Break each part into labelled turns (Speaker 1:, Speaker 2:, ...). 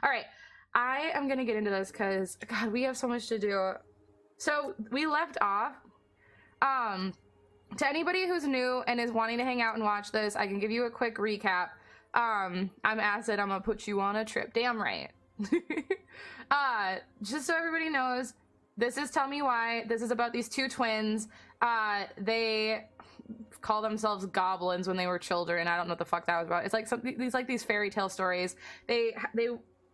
Speaker 1: All right, I am gonna get into this because God, we have so much to do. So we left off. To anybody who's new and is wanting to hang out and watch this, I can give you a quick recap. I'm Acid. I'm gonna put you on a trip. Damn right. Just so everybody knows, this is Tell Me Why. This is about these two twins. They call themselves goblins when they were children. I don't know what the fuck that was about. It's like these fairy tale stories.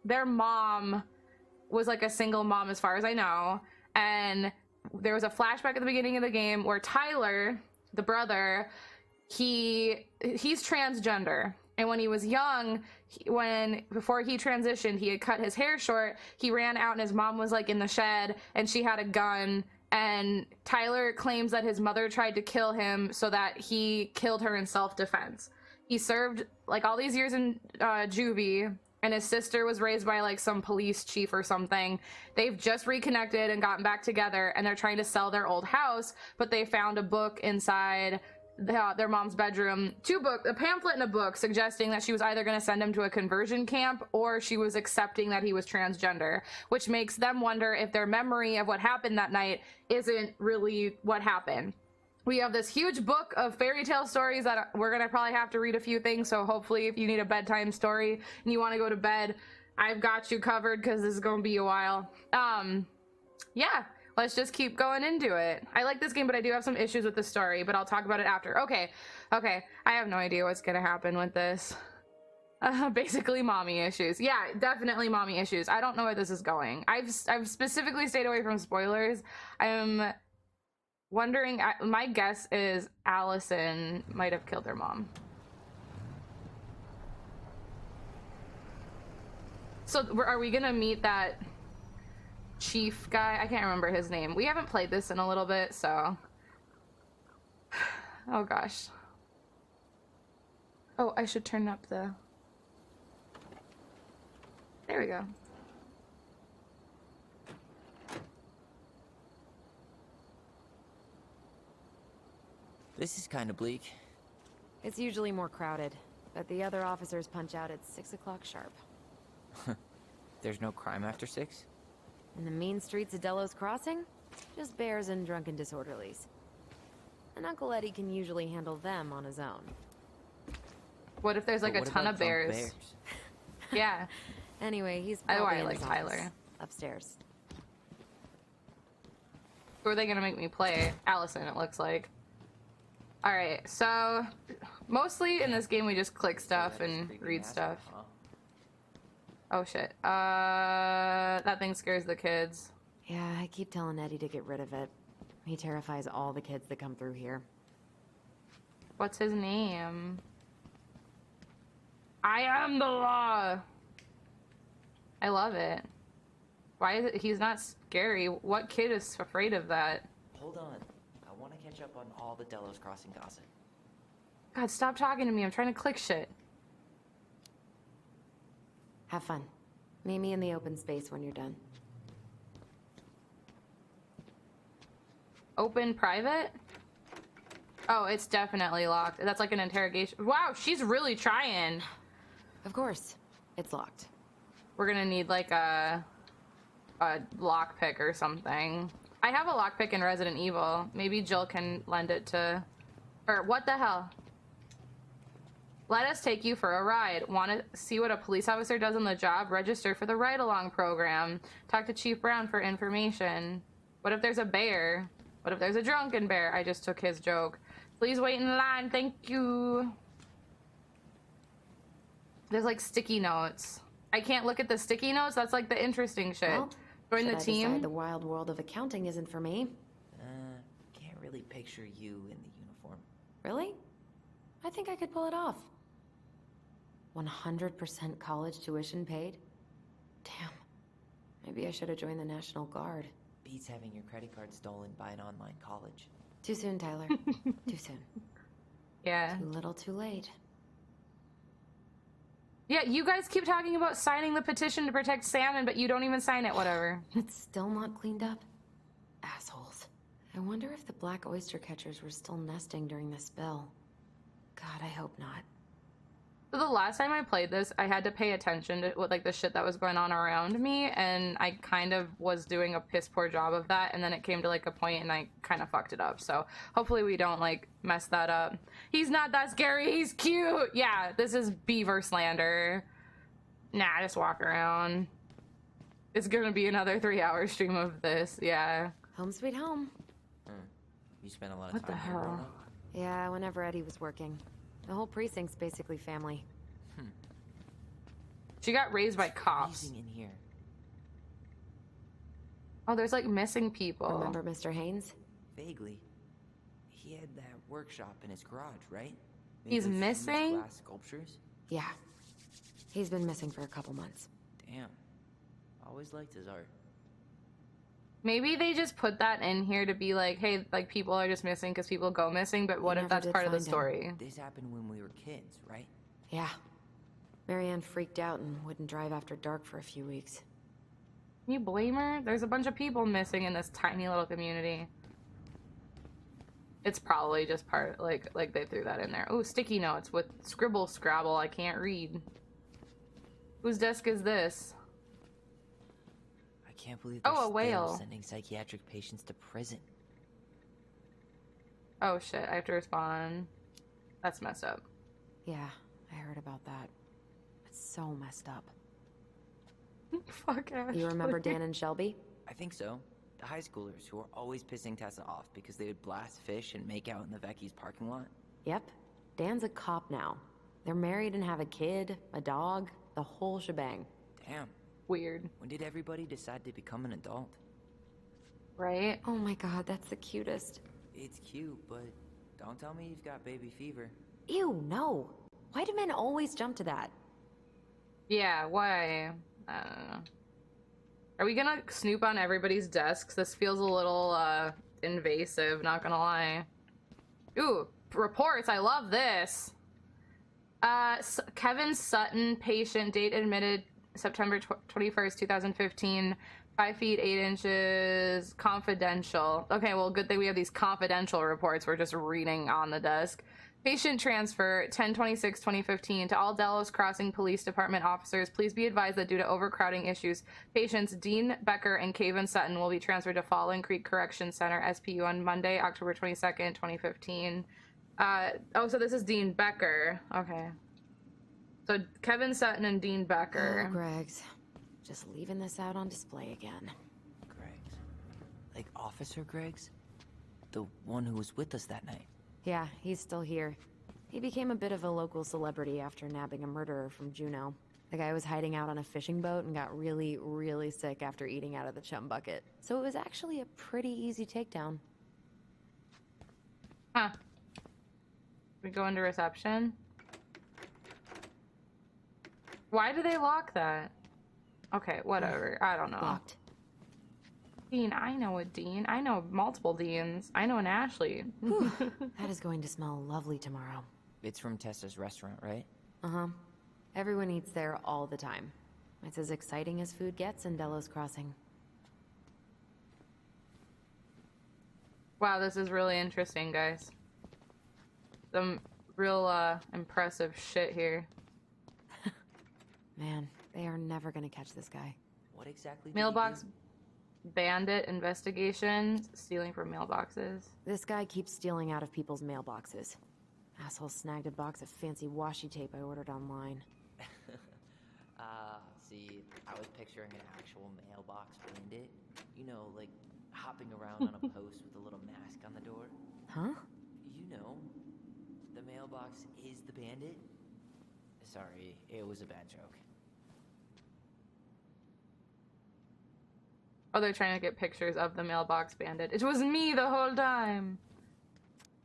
Speaker 1: Their mom was like a single mom as far as I know, and there was a flashback at the beginning of the game where Tyler, the brother, he's transgender, and when he was young, before he transitioned, he had cut his hair short. He ran out and his mom was like in the shed and she had a gun, and Tyler claims that his mother tried to kill him so that he killed her in self-defense. He served like all these years in juvie, and his sister was raised by like some police chief or something. They've just reconnected and gotten back together, and they're trying to sell their old house, but they found a book inside their mom's bedroom, a pamphlet and a book suggesting that she was either going to send him to a conversion camp or she was accepting that he was transgender, which makes them wonder if their memory of what happened that night isn't really what happened. We have this huge book of fairy tale stories that we're going to probably have to read a few things, so hopefully if you need a bedtime story and you want to go to bed, I've got you covered because this is going to be a while. Yeah, let's just keep going into it. I like this game, but I do have some issues with the story, but I'll talk about it after. Okay, I have no idea what's going to happen with this. Basically mommy issues. Yeah, definitely mommy issues. I don't know where this is going. I've specifically stayed away from spoilers. I'm wondering, my guess is Alyson might have killed her mom. So are we gonna meet that chief guy? I can't remember his name. We haven't played this in a little bit, so. Oh gosh. Oh, I should turn up the. There we go.
Speaker 2: This is kind of bleak.
Speaker 3: It's usually more crowded, but the other officers punch out at 6 o'clock sharp.
Speaker 2: There's no crime after 6?
Speaker 3: In the mean streets of Delos Crossing, just bears and drunken disorderlies. And Uncle Eddie can usually handle them on his own.
Speaker 1: What if there's like a ton of bears? Yeah.
Speaker 3: Anyway, he's probably in
Speaker 1: like
Speaker 3: his
Speaker 1: Tyler.
Speaker 3: office, upstairs.
Speaker 1: Who are they gonna make me play? Alyson, it looks like. Alright, so mostly in this game we just click stuff and read stuff. Oh shit. That thing scares the kids.
Speaker 3: Yeah, I keep telling Eddie to get rid of it. He terrifies all the kids that come through here.
Speaker 1: What's his name? I am the law. I love it. Why is it he's not scary? What kid is afraid of that?
Speaker 2: Hold on. I want to catch up on all the Delos Crossing gossip.
Speaker 1: God, stop talking to me. I'm trying to click shit.
Speaker 3: Have fun. Meet me in the open space when you're done.
Speaker 1: Open private? Oh, it's definitely locked. That's like an interrogation. Wow, she's really trying.
Speaker 3: Of course. It's locked.
Speaker 1: We're gonna need like a lockpick or something. I have a lockpick in Resident Evil. Maybe Jill can lend it to... Or what the hell? Let us take you for a ride. Want to see what a police officer does on the job? Register for the ride-along program. Talk to Chief Brown for information. What if there's a bear? What if there's a drunken bear? I just took his joke. Please wait in line. Thank you. There's like sticky notes. I can't look at the sticky notes. That's like the interesting shit.
Speaker 3: Well,
Speaker 1: join the
Speaker 3: I
Speaker 1: team.
Speaker 3: decide the wild world of accounting isn't for me.
Speaker 2: Can't really picture you in the uniform.
Speaker 3: Really? I think I could pull it off. 100% college tuition paid? Damn. Maybe I should have joined the National Guard.
Speaker 2: Beats having your credit card stolen by an online college.
Speaker 3: Too soon, Tyler. Too soon.
Speaker 1: Yeah.
Speaker 3: Too little, too late.
Speaker 1: Yeah, you guys keep talking about signing the petition to protect salmon, but you don't even sign it, whatever.
Speaker 3: It's still not cleaned up. Assholes. I wonder if the black oyster catchers were still nesting during the spill. God, I hope not.
Speaker 1: So the last time I played this, I had to pay attention to what, like, the shit that was going on around me, and I kind of was doing a piss poor job of that, and then it came to, like, a point and I kind of fucked it up. So hopefully we don't, like, mess that up. He's not that scary, he's cute! Yeah, this is Beaver Slander. Nah, just walk around. It's gonna be another 3-hour stream of this, yeah.
Speaker 3: Home sweet home.
Speaker 2: You spent a lot of
Speaker 1: What
Speaker 2: time
Speaker 1: the
Speaker 2: here,
Speaker 1: hell?
Speaker 2: Rona?
Speaker 3: Yeah, whenever Eddie was working. The whole precinct's basically family.
Speaker 1: She got raised by cops.
Speaker 2: Freezing in here.
Speaker 1: Oh, there's, like, missing people.
Speaker 3: Remember Mr. Haynes?
Speaker 2: Vaguely. He had that workshop in his garage, right? Made
Speaker 1: He's
Speaker 2: those huge
Speaker 1: missing?
Speaker 2: glass sculptures?
Speaker 3: Yeah. He's been missing for a couple months.
Speaker 2: Damn. Always liked his art.
Speaker 1: Maybe they just put that in here to be like, hey, like, people are just missing because people go missing, but what if
Speaker 3: never
Speaker 1: that's
Speaker 3: did
Speaker 1: part of the
Speaker 3: find him.
Speaker 1: story?
Speaker 2: This happened when we were kids, right?
Speaker 3: Yeah. Marianne freaked out and wouldn't drive after dark for a few weeks.
Speaker 1: Can you blame her? There's a bunch of people missing in this tiny little community. It's probably just part, like they threw that in there. Oh, sticky notes with scribble scrabble I can't read. Whose desk is this?
Speaker 2: I can't believe they're
Speaker 1: Oh, a
Speaker 2: still
Speaker 1: whale.
Speaker 2: sending psychiatric patients to prison.
Speaker 1: Oh shit, I have to respond. That's messed up.
Speaker 3: Yeah, I heard about that. It's so messed up.
Speaker 1: Fuck Ashley.
Speaker 3: You remember Dan and Shelby?
Speaker 2: I think so. The high schoolers who were always pissing Tessa off because they would blast fish and make out in the Vecchi's parking lot.
Speaker 3: Yep. Dan's a cop now. They're married and have a kid, a dog, the whole shebang.
Speaker 2: Damn.
Speaker 1: Weird.
Speaker 2: When did everybody decide to become an adult?
Speaker 1: Right?
Speaker 3: Oh my god, that's the cutest.
Speaker 2: It's cute, but don't tell me you've got baby fever.
Speaker 3: Ew, no. Why do men always jump to that?
Speaker 1: Yeah, why? I don't know. Are we gonna snoop on everybody's desks? This feels a little, invasive, not gonna lie. Ooh, reports, I love this! Kevin Sutton, patient, date admitted September 21st, 2015, 5 feet 8 inches, confidential. Okay, well, good thing we have these confidential reports we're just reading on the desk. Patient transfer, 10/26/2015, to all Delos Crossing Police Department officers. Please be advised that due to overcrowding issues, patients Dean Becker and Kevin Sutton will be transferred to Fallen Creek Correction Center, SPU, on Monday, October 22nd, 2015. Oh, so this is Dean Becker. Okay. So Kevin Sutton and Dean Becker.
Speaker 3: Oh, Greg's. Just leaving this out on display again.
Speaker 2: Greg's. Like Officer Greg's? The one who was with us that night.
Speaker 3: Yeah, he's still here. He became a bit of a local celebrity after nabbing a murderer from Juneau. The guy was hiding out on a fishing boat and got really, really sick after eating out of the chum bucket. So it was actually a pretty easy takedown.
Speaker 1: Huh. We go into reception. Why do they lock that? Okay, whatever. I don't know.
Speaker 3: Locked.
Speaker 1: Dean, I know a Dean. I know multiple Deans. I know an Ashley.
Speaker 3: That is going to smell lovely tomorrow.
Speaker 2: It's from Tessa's restaurant, right?
Speaker 3: Uh-huh. Everyone eats there all the time. It's as exciting as food gets in Delos Crossing.
Speaker 1: Wow, this is really interesting, guys. Some real, impressive shit here.
Speaker 3: Man, they are never gonna catch this guy.
Speaker 2: What exactly did he
Speaker 1: Mailbox
Speaker 2: do?
Speaker 1: bandit investigation. Stealing from mailboxes.
Speaker 3: This guy keeps stealing out of people's mailboxes. Asshole snagged a box of fancy washi tape I ordered online.
Speaker 2: See, I was picturing an actual mailbox bandit. You know, like hopping around on a post with a little mask on the door.
Speaker 3: Huh?
Speaker 2: You know, the mailbox is the bandit. Sorry, it was a bad joke.
Speaker 1: Oh, they're trying to get pictures of the mailbox bandit. It was me the whole time.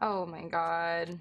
Speaker 1: Oh my god.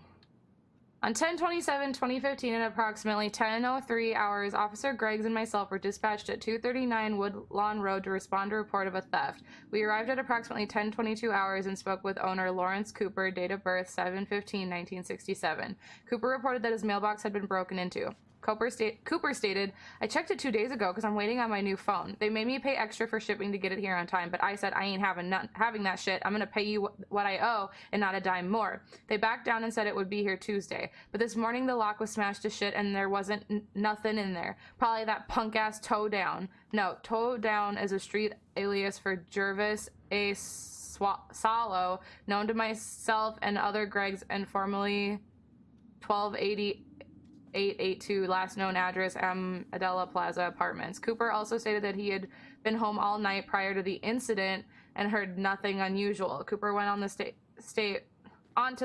Speaker 1: On 10/27/2015 at approximately 10:03 hours, Officer Greggs and myself were dispatched at 239 Woodlawn Road to respond to a report of a theft. We arrived at approximately 10:22 hours and spoke with owner Lawrence Cooper, date of birth 7/15/1967. Cooper reported that his mailbox had been broken into. Cooper stated, I checked it 2 days ago because I'm waiting on my new phone. They made me pay extra for shipping to get it here on time, but I said I ain't having that shit. I'm going to pay you what I owe and not a dime more. They backed down and said it would be here Tuesday. But this morning the lock was smashed to shit and there wasn't nothing in there. Probably that punk-ass Toe Down. No, Toe Down is a street alias for Jervis A. Salo, known to myself and other Gregs, and formerly 128882, last known address Adela Plaza Apartments. Cooper also stated that he had been home all night prior to the incident and heard nothing unusual. Cooper went on to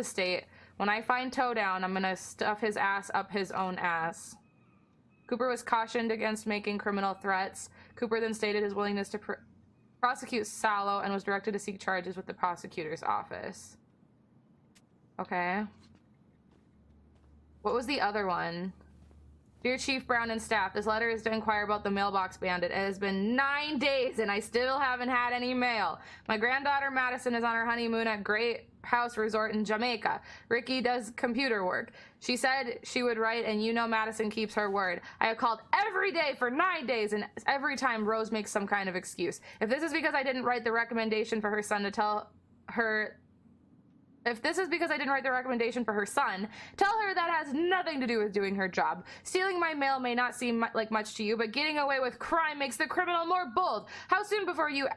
Speaker 1: state, when I find Toe Down, I'm gonna stuff his ass up his own ass. Cooper was cautioned against making criminal threats. Cooper then stated his willingness to prosecute Salo and was directed to seek charges with the prosecutor's office. Okay. What was the other one? Dear Chief Brown and staff, this letter is to inquire about the mailbox bandit. It has been 9 days and I still haven't had any mail. My granddaughter Madison is on her honeymoon at Great House Resort in Jamaica. Ricky does computer work. She said she would write, and you know Madison keeps her word. I have called every day for 9 days, and every time Rose makes some kind of excuse. If this is because I didn't write the recommendation for her son, tell her that has nothing to do with doing her job. Stealing my mail may not seem like much to you, but getting away with crime makes the criminal more bold. How soon before you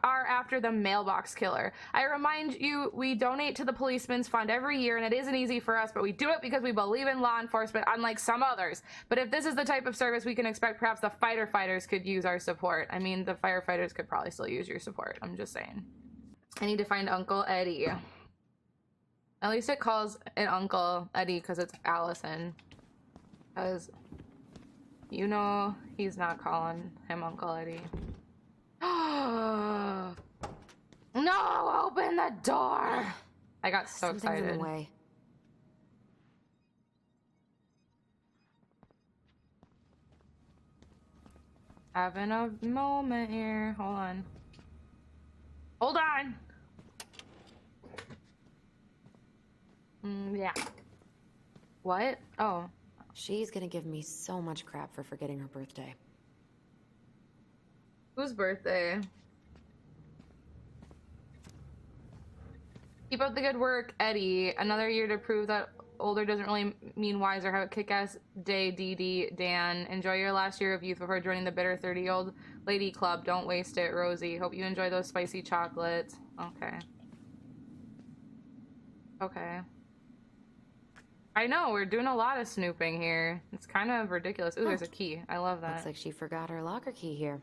Speaker 1: are after the mailbox killer? I remind you, we donate to the Policeman's Fund every year, and it isn't easy for us, but we do it because we believe in law enforcement, unlike some others. But if this is the type of service we can expect, perhaps the fighter fighters could use our support. I mean, the firefighters could probably still use your support. I'm just saying. I need to find Uncle Eddie. At least it calls it Uncle Eddie because it's Alyson. Because, you know, he's not calling him Uncle Eddie. No, open the door. I got so excited.
Speaker 3: In the way.
Speaker 1: Having a moment here. Hold on. Hold on. Yeah. What? Oh.
Speaker 3: She's gonna give me so much crap for forgetting her birthday.
Speaker 1: Whose birthday? Keep up the good work, Eddie. Another year to prove that older doesn't really mean wiser. Have a kick-ass day, Dee Dee. Dan. Enjoy your last year of youth before joining the bitter 30-year-old lady club. Don't waste it, Rosie. Hope you enjoy those spicy chocolates. Okay. Okay. I know, we're doing a lot of snooping here. It's kind of ridiculous. Ooh, there's a key. I love that.
Speaker 3: Looks like she forgot her locker key here.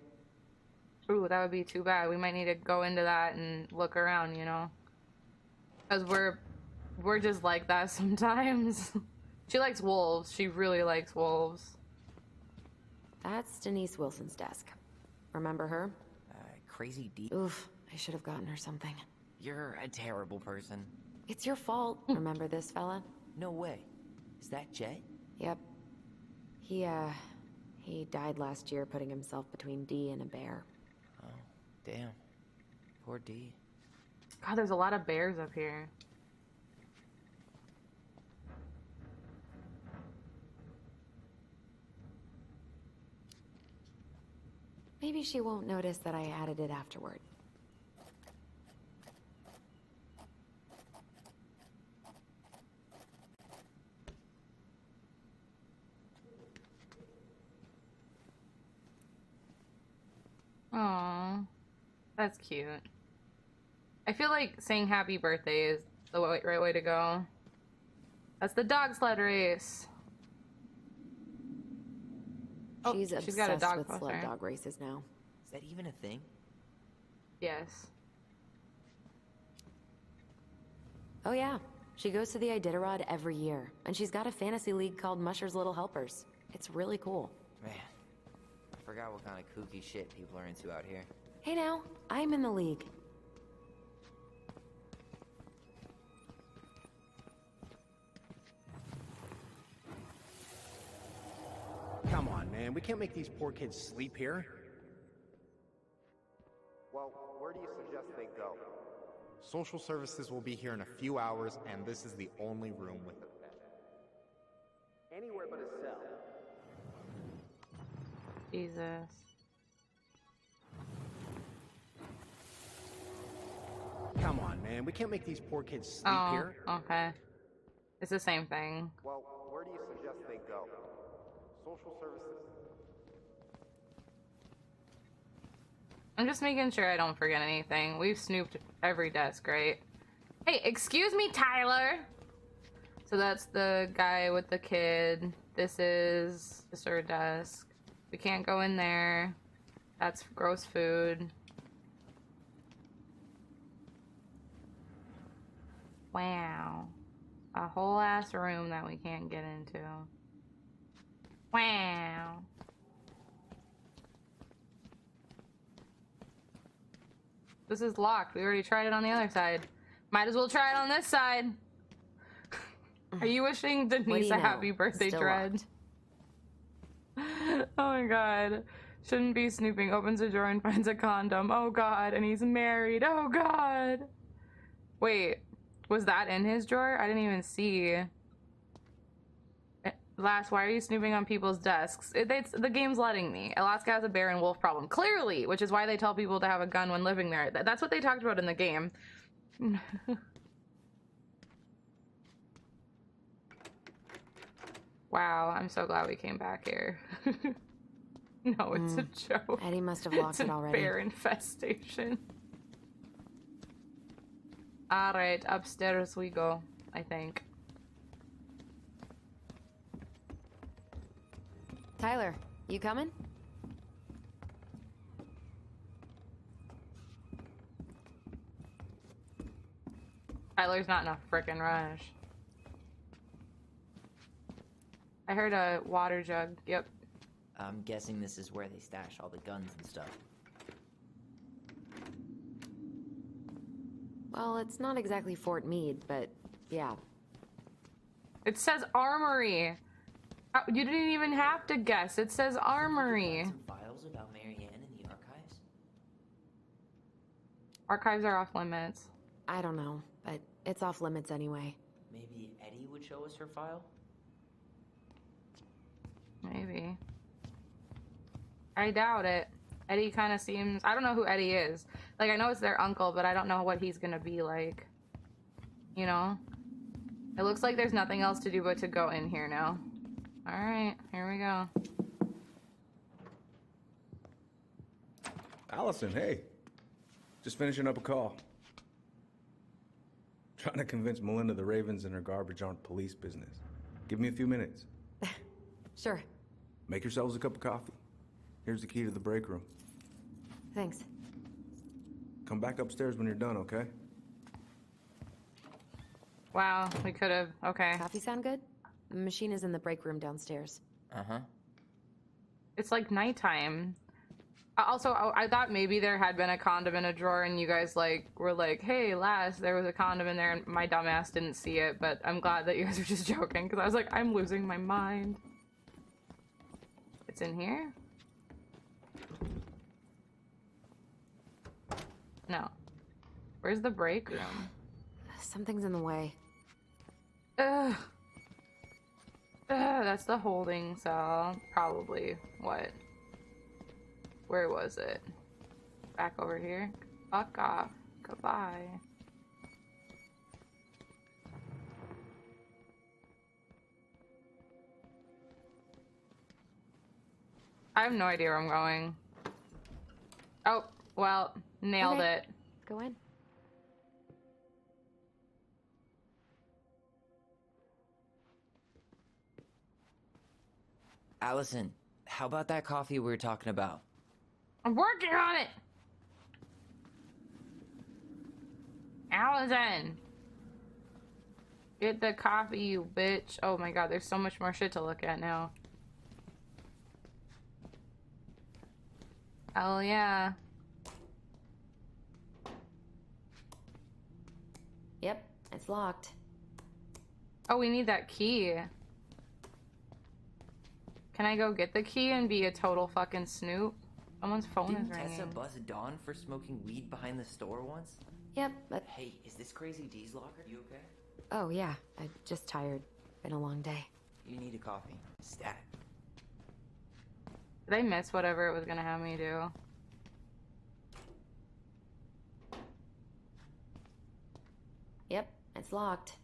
Speaker 1: Ooh, that would be too bad. We might need to go into that and look around, you know? Because we're just like that sometimes. She likes wolves. She really likes wolves.
Speaker 3: That's Denise Wilson's desk. Remember her?
Speaker 2: Crazy D.
Speaker 3: Oof, I should have gotten her something.
Speaker 2: You're a terrible person.
Speaker 3: It's your fault. Remember this fella?
Speaker 2: No way. Is that Jet?
Speaker 3: Yep. He died last year putting himself between D and a bear.
Speaker 2: Oh, damn. Poor D.
Speaker 1: God, there's a lot of bears up here.
Speaker 3: Maybe she won't notice that I added it afterward.
Speaker 1: Aww. That's cute. I feel like saying happy birthday is the right way to go. That's the dog sled race. Oh,
Speaker 3: She's obsessed
Speaker 1: got a dog
Speaker 3: with
Speaker 1: poster.
Speaker 3: sled dog races now.
Speaker 2: Is that even a thing?
Speaker 1: Yes.
Speaker 3: Oh yeah. She goes to the Iditarod every year, and she's got a fantasy league called Musher's Little Helpers. It's really cool.
Speaker 2: Man, I forgot what kind of kooky shit people are into out here.
Speaker 3: Hey now, I'm in the league.
Speaker 4: Come on, man. We can't make these poor kids sleep here.
Speaker 5: Well, where do you suggest they go?
Speaker 4: Social services will be here in a few hours, and this is the only room with a bed.
Speaker 5: Anywhere but a cell.
Speaker 1: Jesus.
Speaker 4: Come on, man. We can't make these poor kids sleep
Speaker 1: Oh,
Speaker 4: here.
Speaker 1: okay. It's the same thing.
Speaker 5: Well, where do you suggest they go? Social services?
Speaker 1: I'm just making sure I don't forget anything. We've snooped every desk, right? Hey, excuse me, Tyler! So that's the guy with the kid. This is the sir desk. We can't go in there. That's gross food. Wow. A whole ass room that we can't get into. Wow. This is locked. We already tried it on the other side. Might as well try it on this side. Are you wishing Denise a happy birthday,
Speaker 3: Still
Speaker 1: Dread?
Speaker 3: locked.
Speaker 1: Oh my god. Shouldn't be snooping. Opens a drawer and finds a condom. Oh god. And he's married. Oh god. Wait. Was that in his drawer? I didn't even see. Lass, why are you snooping on people's desks? The game's letting me. Alaska has a bear and wolf problem. Clearly! Which is why they tell people to have a gun when living there. That's what they talked about in the game. Wow, I'm so glad we came back here. No, it's a joke.
Speaker 3: Eddie must have locked it already.
Speaker 1: It's a bear infestation. Alright, upstairs we go, I think.
Speaker 3: Tyler, you coming?
Speaker 1: Tyler's not in a frickin' rush. I heard a water jug. Yep.
Speaker 2: I'm guessing this is where they stash all the guns and stuff.
Speaker 3: Well, it's not exactly Fort Meade, but yeah.
Speaker 1: It says armory. You didn't even have to guess. It says armory.
Speaker 2: Some files about Marianne in the archives?
Speaker 1: Archives are off limits.
Speaker 3: I don't know, but it's off limits anyway.
Speaker 2: Maybe Eddie would show us her file?
Speaker 1: Maybe. I doubt it. Eddie kind of seems... I don't know who Eddie is. Like, I know it's their uncle, but I don't know what he's gonna be like. You know? It looks like there's nothing else to do but to go in here now. Alright, here we go.
Speaker 6: Alyson, hey. Just finishing up a call. Trying to convince Melinda the Ravens and her garbage aren't police business. Give me a few minutes.
Speaker 3: Sure.
Speaker 6: Make yourselves a cup of coffee. Here's the key to the break room.
Speaker 3: Thanks.
Speaker 6: Come back upstairs when you're done, okay?
Speaker 1: Wow, we could have... Okay.
Speaker 3: Coffee sound good? The machine is in the break room downstairs.
Speaker 2: Uh-huh.
Speaker 1: It's like nighttime. Also, I thought maybe there had been a condom in a drawer and you guys like were like, hey, Lass, there was a condom in there and my dumbass didn't see it, but I'm glad that you guys are just joking because I was like, I'm losing my mind. It's in here? No. Where's the break room?
Speaker 3: Something's in the way.
Speaker 1: Ugh. That's the holding cell. Probably. What? Where was it? Back over here? Fuck off. Goodbye. I have no idea where I'm going. Oh, well, nailed
Speaker 3: Okay.
Speaker 1: it.
Speaker 3: Go in.
Speaker 2: Alyson, how about that coffee we were talking about?
Speaker 1: I'm working on it! Alyson! Get the coffee, you bitch. Oh my god, there's so much more shit to look at now. Hell yeah.
Speaker 3: Yep, it's locked.
Speaker 1: Oh, we need that key. Can I go get the key and be a total fucking snoop? Someone's phone
Speaker 2: Didn't
Speaker 1: is ringing.
Speaker 2: Tessa buzz Dawn for smoking weed behind the store once?
Speaker 3: Yep, but...
Speaker 2: Hey, is this crazy D's locker? You okay?
Speaker 3: Oh, yeah. I'm just tired. Been a long day.
Speaker 2: You need a coffee. Stat.
Speaker 1: Did I miss whatever it was gonna have me do?
Speaker 3: Yep, it's locked.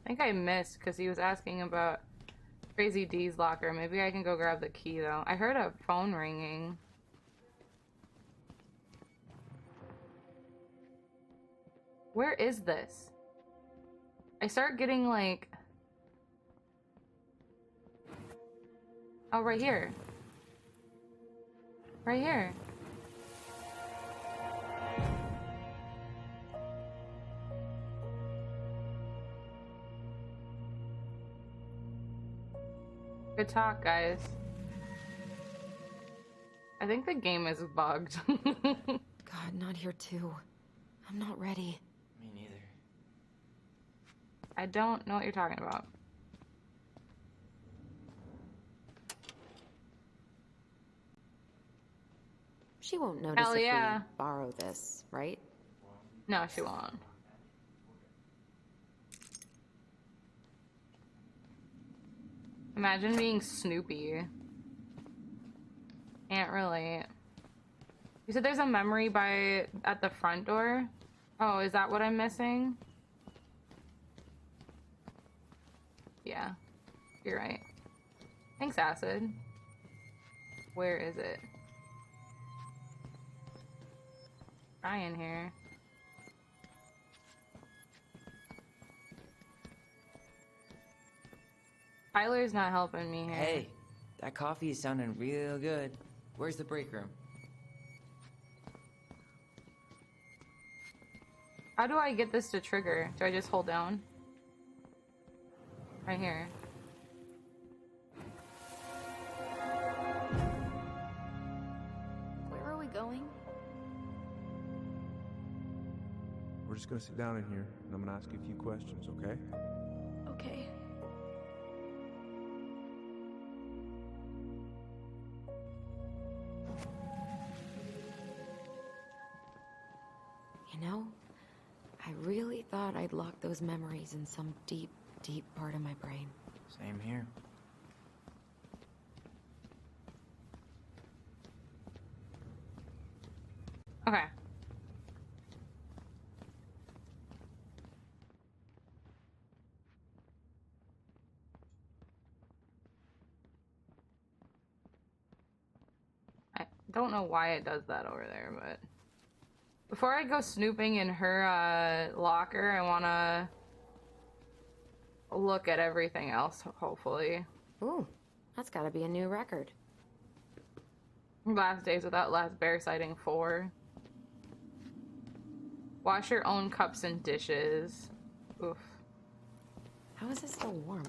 Speaker 1: I think I missed because he was asking about Crazy D's locker. Maybe I can go grab the key though. I heard a phone ringing. Where is this? I start getting like... Oh, right here. Right here. Good talk, guys. I think the game is bugged.
Speaker 3: God, not here too. I'm not ready.
Speaker 2: Me neither.
Speaker 1: I don't know what you're talking about.
Speaker 3: She won't notice
Speaker 1: Hell
Speaker 3: if
Speaker 1: yeah.
Speaker 3: we borrow this, right?
Speaker 1: No, she won't. Imagine being Snoopy. Can't relate. You said there's a memory at the front door? Oh, is that what I'm missing? Yeah, you're right. Thanks, Acid. Where is it? Trying here. Tyler's not helping me here.
Speaker 2: Hey, that coffee is sounding real good. Where's the break room?
Speaker 1: How do I get this to trigger? Do I just hold down? Right here.
Speaker 3: Where are we going?
Speaker 4: We're just gonna sit down in here, and I'm gonna ask you a few questions, okay?
Speaker 7: Okay.
Speaker 3: You know, I really thought I'd locked those memories in some deep, deep part of my brain.
Speaker 2: Same here.
Speaker 1: Okay. I don't know why it does that over there, but... Before I go snooping in her locker, I wanna look at everything else, hopefully.
Speaker 3: Ooh, that's gotta be a new record.
Speaker 1: Last Days Without Last Bear Sighting 4. Wash your own cups and dishes. Oof.
Speaker 3: How is it still warm?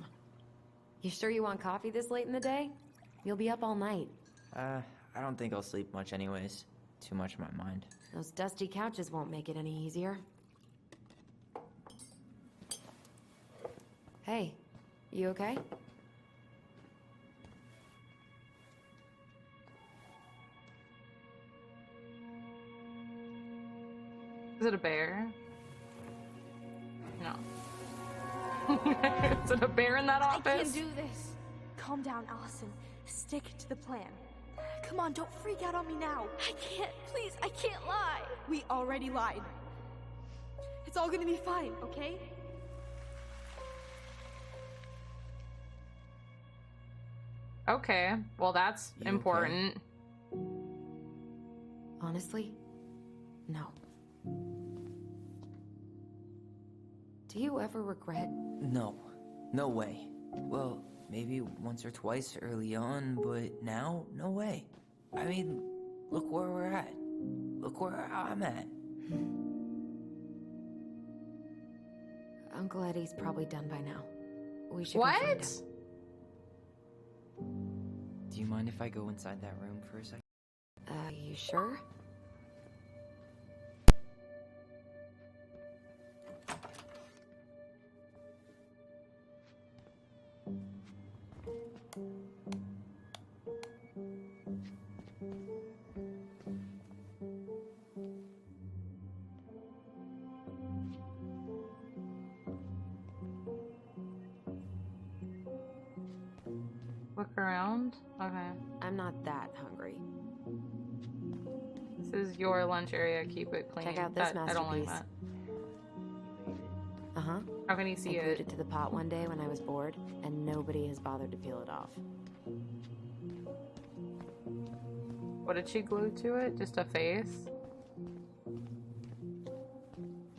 Speaker 3: You sure you want coffee this late in the day? You'll be up all night.
Speaker 2: I don't think I'll sleep much anyways. Too much in my mind.
Speaker 3: Those dusty couches won't make it any easier. Hey, you okay?
Speaker 1: Is it a bear? No. Is it a bear in that office?
Speaker 7: I can't do this. Calm down, Alyson. Stick to the plan. Come on, don't freak out on me now. I can't. Please, I can't lie. We already lied. It's all gonna be fine, okay?
Speaker 1: Okay, well that's
Speaker 2: You
Speaker 1: important.
Speaker 3: Honestly, no. Do you ever regret?
Speaker 2: No. No way. Well, maybe once or twice early on, but now, no way. I mean, look where we're at. Look where I'm at.
Speaker 3: Uncle Eddie's probably done by now. We should go find
Speaker 1: What?
Speaker 3: him.
Speaker 2: Do you mind if I go inside that room for a second?
Speaker 3: You sure?
Speaker 1: Look around? Okay.
Speaker 3: I'm not that hungry.
Speaker 1: This is your lunch area. Keep it clean.
Speaker 3: Check out this
Speaker 1: I don't like
Speaker 3: masterpiece.
Speaker 1: that.
Speaker 3: Uh-huh.
Speaker 1: How can you see
Speaker 3: I glued
Speaker 1: it?
Speaker 3: it to the pot one day when I was bored, and nobody has bothered to peel it off.
Speaker 1: What did she glue to it? Just a face?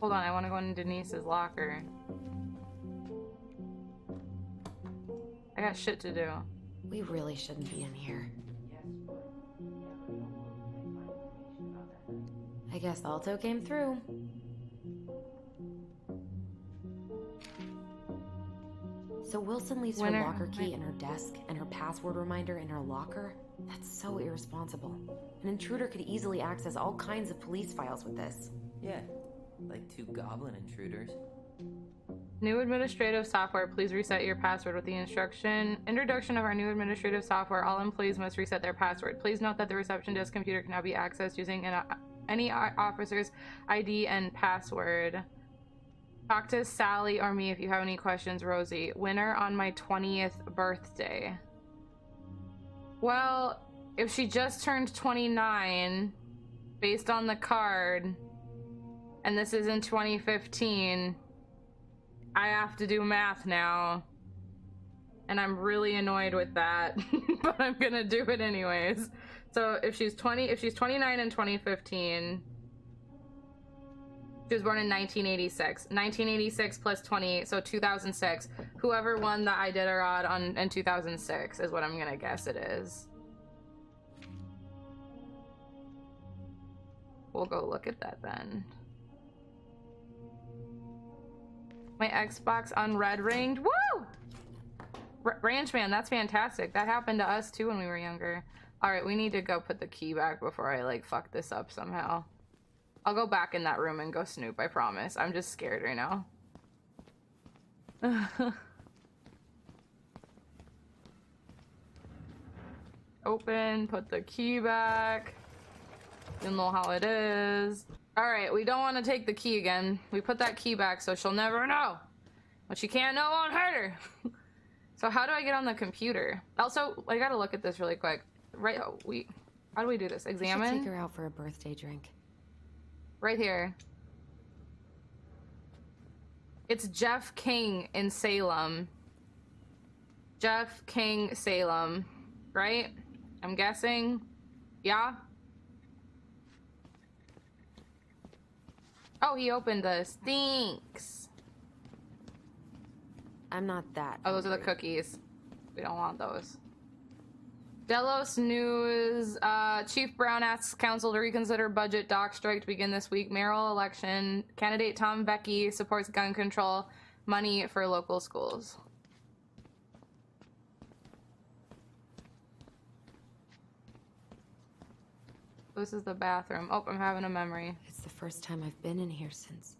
Speaker 1: Hold on, I want to go in Denise's locker. I got shit to do.
Speaker 3: We really shouldn't be in here. I guess Alto came through. So Wilson leaves her locker key in her desk and her password reminder in her locker? That's so irresponsible. An intruder could easily access all kinds of police files with this.
Speaker 2: Yeah, like 2 goblin intruders.
Speaker 1: New administrative software, please reset your password with the introduction of our new administrative software. All employees must reset their password. Please note that the reception desk computer can now be accessed using any officer's ID and password. Talk to Sally or me if you have any questions, Rosie. Winner on my 20th birthday. Well, if she just turned 29, based on the card, and this is in 2015, I have to do math now. And I'm really annoyed with that, but I'm gonna do it anyways. So if she's 29 in 2015, she was born in 1986. 1986 plus 28, so 2006. Whoever won the Iditarod in 2006 is what I'm gonna guess it is. We'll go look at that then. My Xbox unred ringed. Woo! Ranchman, that's fantastic. That happened to us too when we were younger. All right, we need to go put the key back before I like fuck this up somehow. I'll go back in that room and go snoop, I promise. I'm just scared right now. Open, put the key back. You know how it is. All right, we don't want to take the key again. We put that key back so she'll never know. What she can't know won't hurt her. So how do I get on the computer? Also, I gotta look at this really quick. Right, how do we do this? Examine?
Speaker 3: I should take her out for a birthday drink.
Speaker 1: Right here. It's Jeff King in Salem. Jeff King, Salem. Right? I'm guessing. Yeah? Oh, he opened this. Thanks.
Speaker 3: I'm not that.
Speaker 1: Oh, those are the cookies. We don't want those. Delos News. Chief Brown asks council to reconsider budget dock strike to begin this week. Mayoral election. Candidate Tom Vecchi supports gun control. Money for local schools. This is the bathroom. Oh, I'm having a memory.
Speaker 3: It's the first time I've been in here since...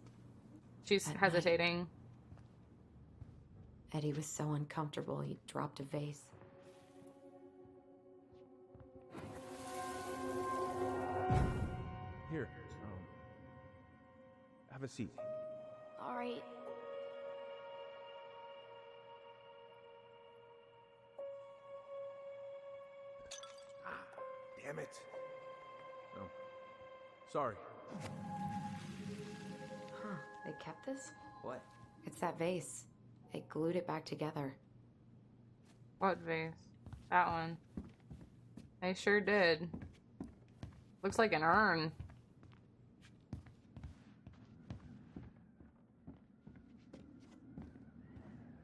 Speaker 1: She's hesitating.
Speaker 3: Eddie was so uncomfortable, he dropped a vase.
Speaker 4: Here, have a seat.
Speaker 7: All right.
Speaker 4: Damn it. Oh, sorry.
Speaker 3: Huh, they kept this?
Speaker 2: What?
Speaker 3: It's that vase. They glued it back together.
Speaker 1: What vase? That one. They sure did. Looks like an urn.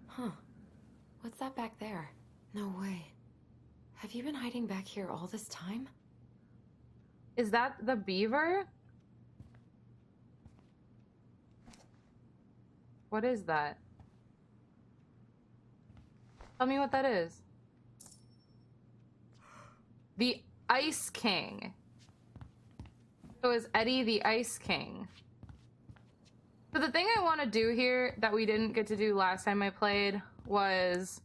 Speaker 3: Huh. What's that back there? No way. Have you been hiding back here all this time?
Speaker 1: Is that the beaver? What is that? Tell me what that is. The Ice King. So is Eddie the Ice King? So the thing I want to do here that we didn't get to do last time I played was...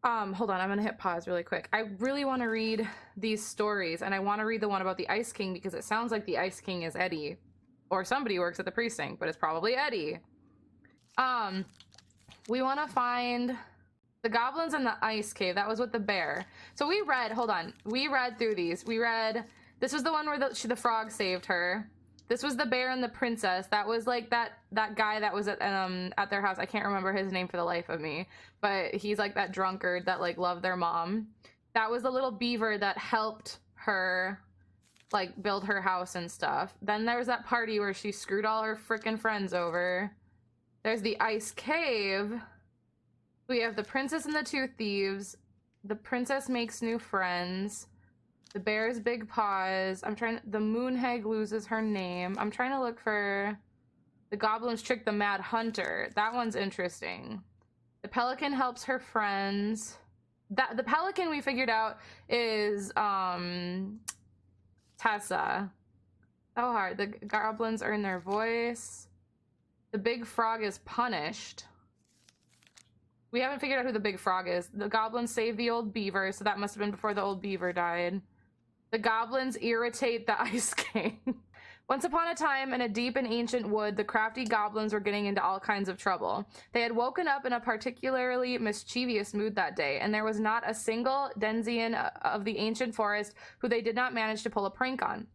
Speaker 1: hold on, I'm gonna hit pause really quick. I really want to read these stories, and I want to read the one about the Ice King because it sounds like the Ice King is Eddie. Or somebody works at the precinct, but it's probably Eddie. We want to find The goblins in the ice cave. That was with the bear. So we read, hold on. We read through these. We read, this was the one where the frog saved her. This was the bear and the princess. That was like that guy that was at their house. I can't remember his name for the life of me, but he's like that drunkard that like loved their mom. That was the little beaver that helped her like build her house and stuff. Then there was that party where she screwed all her freaking friends over. There's the ice cave. We have the princess and the two thieves. The princess makes new friends. The bear's big paws. The moon hag loses her name. I'm trying to look for the goblins trick the mad hunter. That one's interesting. The pelican helps her friends. The pelican we figured out is Tessa. Oh hard. The goblins earn their voice. The big frog is punished. We haven't figured out who the big frog is. The goblins save the old beaver, so that must have been before the old beaver died. The goblins irritate the Ice King. Once upon a time, in a deep and ancient wood, the crafty goblins were getting into all kinds of trouble. They had woken up in a particularly mischievous mood that day, and there was not a single denizens of the ancient forest who they did not manage to pull a prank on.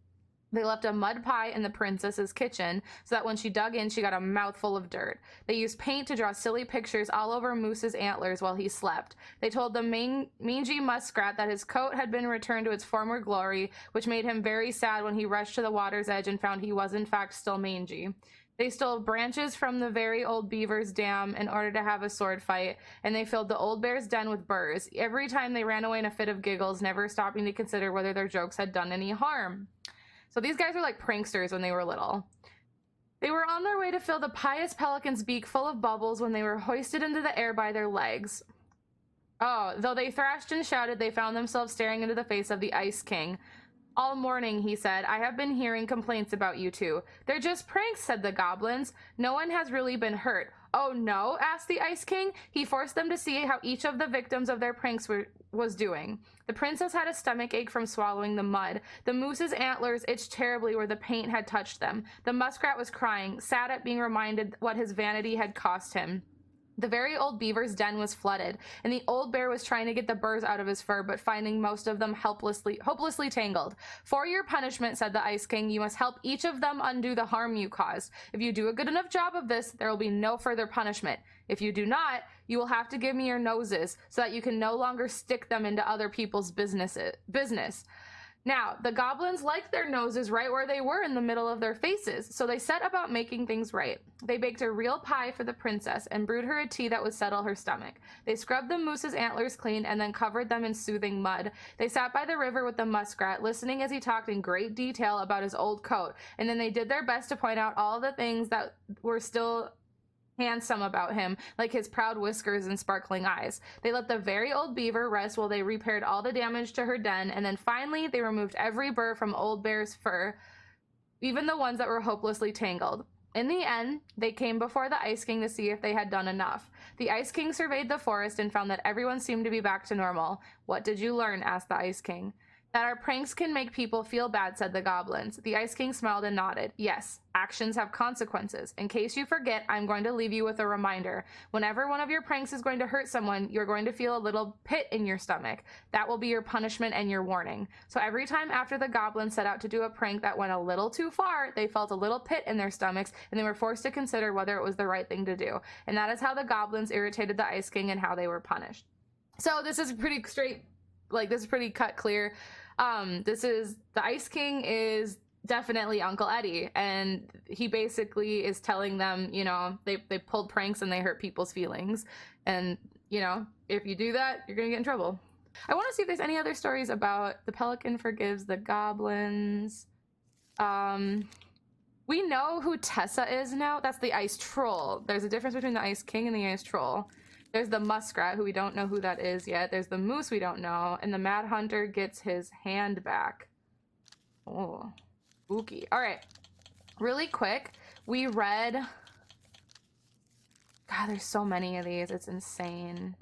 Speaker 1: They left a mud pie in the princess's kitchen so that when she dug in, she got a mouthful of dirt. They used paint to draw silly pictures all over Moose's antlers while he slept. They told the mangy muskrat that his coat had been returned to its former glory, which made him very sad when he rushed to the water's edge and found he was in fact still mangy. They stole branches from the very old beaver's dam in order to have a sword fight, and they filled the old bear's den with burrs. Every time they ran away in a fit of giggles, never stopping to consider whether their jokes had done any harm. So these guys were like pranksters when they were little. They were on their way to fill the pious pelican's beak full of bubbles when they were hoisted into the air by their legs. Oh, though they thrashed and shouted, they found themselves staring into the face of the Ice King. All morning, he said, I have been hearing complaints about you two. They're just pranks, said the goblins. No one has really been hurt. Oh no? Asked the Ice King. He forced them to see how each of the victims of their pranks was doing. The princess had a stomach ache from swallowing the mud. The moose's antlers itched terribly where the paint had touched them. The muskrat was crying, sad at being reminded what his vanity had cost him. The very old beaver's den was flooded, and the old bear was trying to get the burrs out of his fur, but finding most of them hopelessly tangled. For your punishment, said the Ice King, you must help each of them undo the harm you caused. If you do a good enough job of this, there will be no further punishment. If you do not, you will have to give me your noses so that you can no longer stick them into other people's business. Now, the goblins liked their noses right where they were in the middle of their faces, so they set about making things right. They baked a real pie for the princess and brewed her a tea that would settle her stomach. They scrubbed the moose's antlers clean and then covered them in soothing mud. They sat by the river with the muskrat, listening as he talked in great detail about his old coat, and then they did their best to point out all the things that were still handsome about him, like his proud whiskers and sparkling eyes. They let the very old beaver rest while they repaired all the damage to her den, and then finally they removed every burr from Old Bear's fur, even the ones that were hopelessly tangled. In the end, they came before the Ice King to see if they had done enough. The Ice King surveyed the forest and found that everyone seemed to be back to normal. What did you learn? Asked the Ice King. That our pranks can make people feel bad, said the goblins. The Ice King smiled and nodded. Yes, actions have consequences. In case you forget, I'm going to leave you with a reminder. Whenever one of your pranks is going to hurt someone, you're going to feel a little pit in your stomach. That will be your punishment and your warning. So every time after the goblins set out to do a prank that went a little too far, they felt a little pit in their stomachs, and they were forced to consider whether it was the right thing to do. And that is how the goblins irritated the Ice King and how they were punished. So this is pretty straight, like this is pretty cut clear. The Ice King is definitely Uncle Eddie, and he basically is telling them, you know, they pulled pranks and they hurt people's feelings, and you know, if you do that, you're gonna get in trouble. I want to see if there's any other stories about the pelican forgives the goblins. We know who Tessa is now. That's the ice troll. There's a difference between the Ice King and the ice troll. There's the muskrat, who we don't know who that is yet. There's the moose we don't know. And the mad hunter gets his hand back. Oh, spooky. All right. Really quick, we read... God, there's so many of these. It's insane.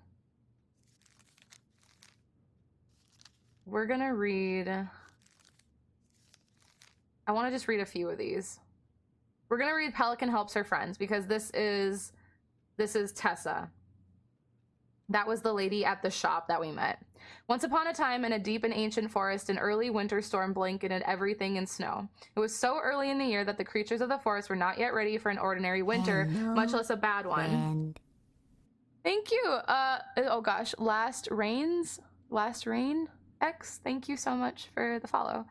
Speaker 1: We're gonna read... I want to just read a few of these. We're gonna read Pelican Helps Her Friends, because this is Tessa. That was the lady at the shop that we met. Once upon a time, in a deep and ancient forest, an early winter storm blanketed everything in snow. It was so early in the year that the creatures of the forest were not yet ready for an ordinary winter, much less a bad one. Thank you. Oh gosh, Last Rain X. Thank you so much for the follow.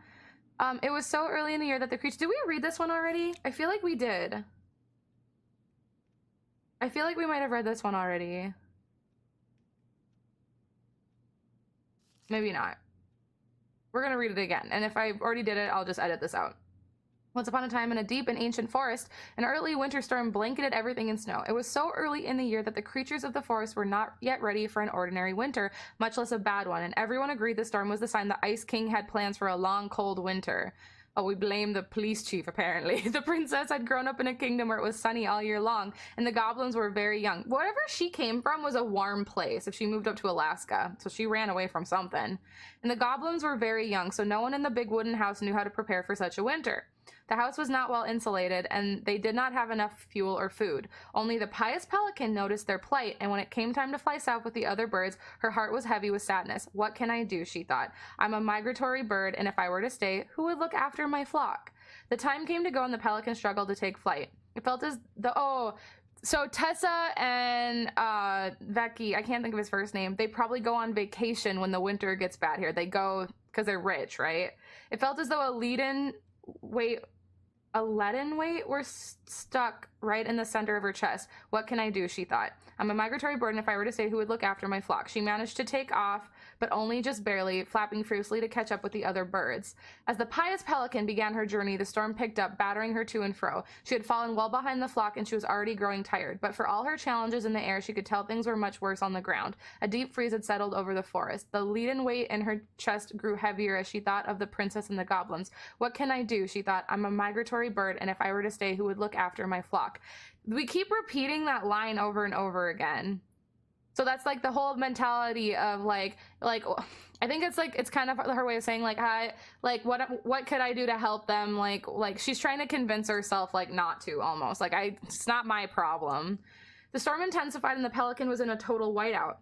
Speaker 1: It was so early in the year that the creatures. Did we read this one already? I feel like we did. I feel like we might have read this one already. Maybe not. We're gonna read it again, and if I already did it, I'll just edit this out. Once upon a time, in a deep and ancient forest, an early winter storm blanketed everything in snow. It was so early in the year that the creatures of the forest were not yet ready for an ordinary winter, much less a bad one, and everyone agreed the storm was the sign the Ice King had plans for a long, cold winter. Oh, we blame the police chief, apparently. The princess had grown up in a kingdom where it was sunny all year long, and the goblins were very young. Wherever she came from was a warm place if she moved up to Alaska, so she ran away from something. And the goblins were very young, so no one in the big wooden house knew how to prepare for such a winter. The house was not well insulated, and they did not have enough fuel or food. Only the pious pelican noticed their plight, and when it came time to fly south with the other birds, her heart was heavy with sadness. What can I do, she thought. I'm a migratory bird, and if I were to stay, who would look after my flock? The time came to go, and the pelican struggled to take flight. It felt as though... So Tessa and Becky, I can't think of his first name, they probably go on vacation when the winter gets bad here. They go because they're rich, right? It felt as though a leaden weight were stuck right in the center of her chest. What can I do, she thought. I'm a migratory bird, and if I were to stay, who would look after my flock? She managed to take off, but only just barely, flapping fiercely to catch up with the other birds. As the pious pelican began her journey, the storm picked up, battering her to and fro. She had fallen well behind the flock, and she was already growing tired. But for all her challenges in the air, she could tell things were much worse on the ground. A deep freeze had settled over the forest. The leaden weight in her chest grew heavier as she thought of the princess and the goblins. What can I do, she thought. I'm a migratory bird, and if I were to stay, who would look after my flock? We keep repeating that line over and over again. So that's like the whole mentality of like I think it's kind of her way of saying like, hi, like what could I do to help them? Like she's trying to convince herself like not to, almost like it's not my problem. The storm intensified and the pelican was in a total whiteout.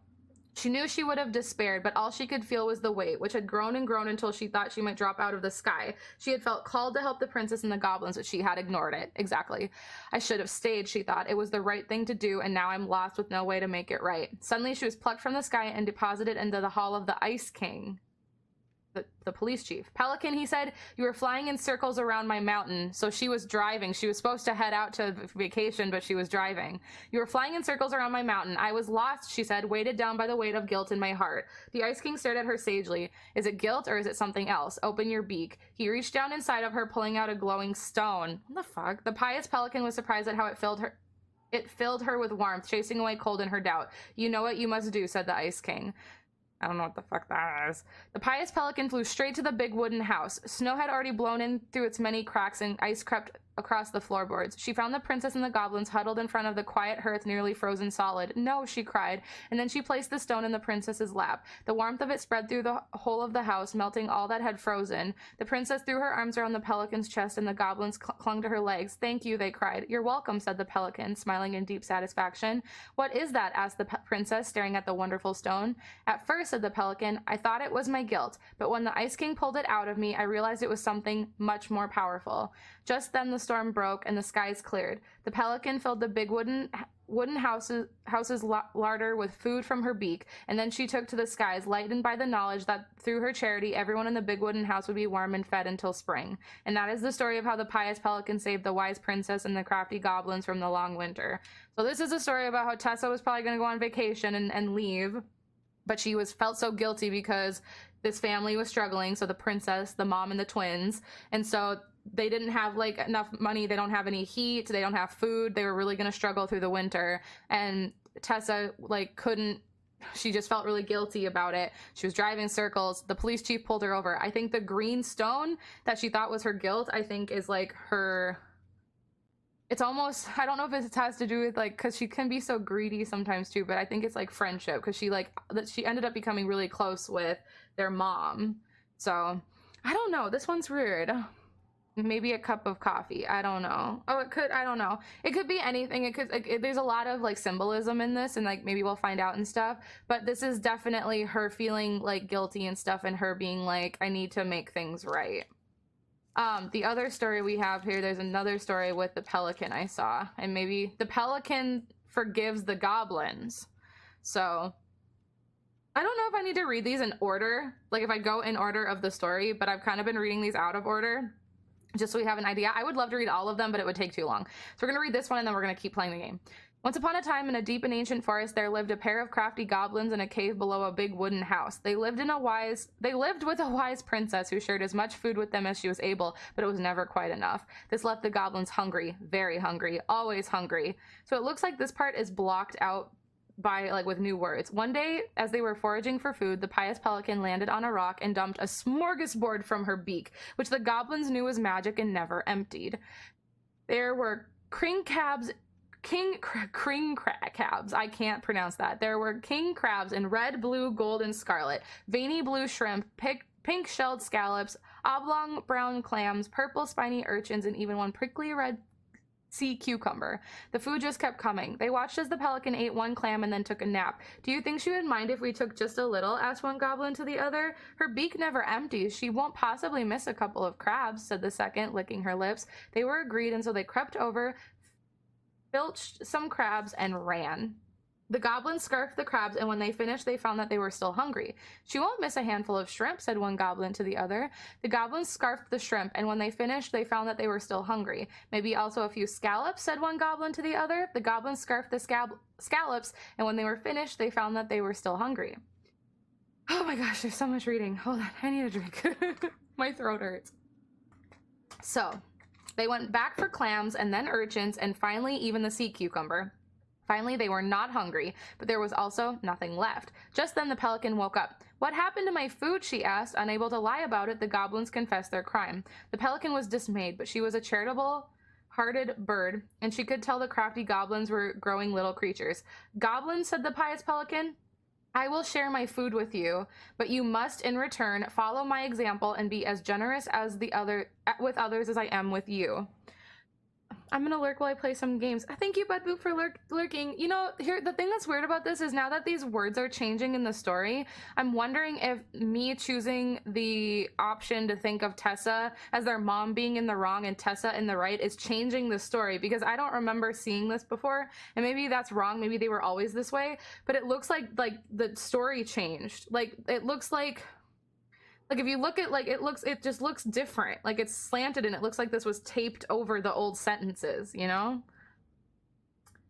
Speaker 1: She knew she would have despaired, but all she could feel was the weight, which had grown and grown until she thought she might drop out of the sky. She had felt called to help the princess and the goblins, but she had ignored it. Exactly. I should have stayed, she thought. It was the right thing to do, and now I'm lost with no way to make it right. Suddenly, she was plucked from the sky and deposited into the hall of the Ice King. The police chief. Pelican, he said, you were flying in circles around my mountain. So she was driving. She was supposed to head out to vacation, but she was driving. You were flying in circles around my mountain. I was lost, she said, weighted down by the weight of guilt in my heart. The Ice King stared at her sagely. Is it guilt or is it something else? Open your beak. He reached down inside of her, pulling out a glowing stone. What the fuck? The pious pelican was surprised at how it filled her. It filled her with warmth, chasing away cold and her doubt. You know what you must do, said the Ice King. I don't know what the fuck that is. The pious pelican flew straight to the big wooden house. Snow had already blown in through its many cracks and ice crept across the floorboards. She found the princess and the goblins huddled in front of the quiet hearth, nearly frozen solid. No, she cried, and then she placed the stone in the princess's lap. The warmth of it spread through the whole of the house, melting all that had frozen. The princess threw her arms around the pelican's chest, and the goblins clung to her legs. Thank you, they cried. You're welcome, said the pelican, smiling in deep satisfaction. What is that? Asked the princess, staring at the wonderful stone. At first, said the pelican, I thought it was my guilt, but when the Ice King pulled it out of me, I realized it was something much more powerful. Just then the storm broke and the skies cleared. The pelican filled the big wooden house's larder with food from her beak, and then she took to the skies, lightened by the knowledge that through her charity, everyone in the big wooden house would be warm and fed until spring. And that is the story of how the pious pelican saved the wise princess and the crafty goblins from the long winter. So this is a story about how Tessa was probably going to go on vacation and leave, but she felt so guilty because this family was struggling. So the princess, the mom, and the twins, and so they didn't have like enough money. They don't have any heat. They don't have food. They were really going to struggle through the winter. And Tessa like couldn't, she just felt really guilty about it. She was driving circles. The police chief pulled her over. I think the green stone that she thought was her guilt, I think is like her, it's almost, I don't know if it has to do with like, cause she can be so greedy sometimes too, but I think it's like friendship. Cause she ended up becoming really close with their mom. So I don't know. This one's weird. maybe a cup of coffee. I don't know. Oh, it could, I don't know. It could be anything. It could, there's a lot of like symbolism in this, and like maybe we'll find out and stuff. But this is definitely her feeling like guilty and stuff, and her being like, I need to make things right. The other story we have here, there's another story with the pelican I saw, and maybe the pelican forgives the goblins. So I don't know if I need to read these in order, like if I go in order of the story, but I've kind of been reading these out of order just so we have an idea. I would love to read all of them, but it would take too long. So we're going to read this one, and then we're going to keep playing the game. Once upon a time, in a deep and ancient forest, there lived a pair of crafty goblins in a cave below a big wooden house. They lived with a wise princess who shared as much food with them as she was able, but it was never quite enough. This left the goblins hungry, very hungry, always hungry. So it looks like this part is blocked out by like with new words. One day, as they were foraging for food, the pious pelican landed on a rock and dumped a smorgasbord from her beak, which the goblins knew was magic and never emptied. There were king crabs, I can't pronounce that. There were king crabs in red, blue, gold, and scarlet, veiny blue shrimp, pink shelled scallops, oblong brown clams, purple spiny urchins, and even one prickly red sea cucumber. The food just kept coming. They watched as the pelican ate one clam and then took a nap. Do you think she would mind if we took just a little? Asked one goblin to the other. Her beak never empties. She won't possibly miss a couple of crabs, said the second, licking her lips. They were agreed, and so they crept over, filched some crabs, and ran. The goblins scarfed the crabs, and when they finished, they found that they were still hungry. She won't miss a handful of shrimp, said one goblin to the other. The goblins scarfed the shrimp, and when they finished, they found that they were still hungry. Maybe also a few scallops, said one goblin to the other. The goblins scarfed the scallops, and when they were finished, they found that they were still hungry. Oh my gosh, there's so much reading. Hold on, I need a drink. My throat hurts. So, they went back for clams, and then urchins, and finally even the sea cucumber. Finally, they were not hungry, but there was also nothing left. Just then the pelican woke up. What happened to my food? She asked. Unable to lie about it, the goblins confessed their crime. The pelican was dismayed, but she was a charitable-hearted bird, and she could tell the crafty goblins were growing little creatures. Goblins, said the pious pelican, I will share my food with you, but you must, in return, follow my example and be as generous as with others as I am with you. I'm gonna lurk while I play some games. Thank you, Bud Boop, for lurking. You know, here the thing that's weird about this is now that these words are changing in the story, I'm wondering if me choosing the option to think of Tessa as their mom being in the wrong and Tessa in the right is changing the story, because I don't remember seeing this before, and maybe that's wrong. Maybe they were always this way, but it looks like the story changed. Like it looks like if you look at it just looks different. Like it's slanted, and it looks like this was taped over the old sentences, you know?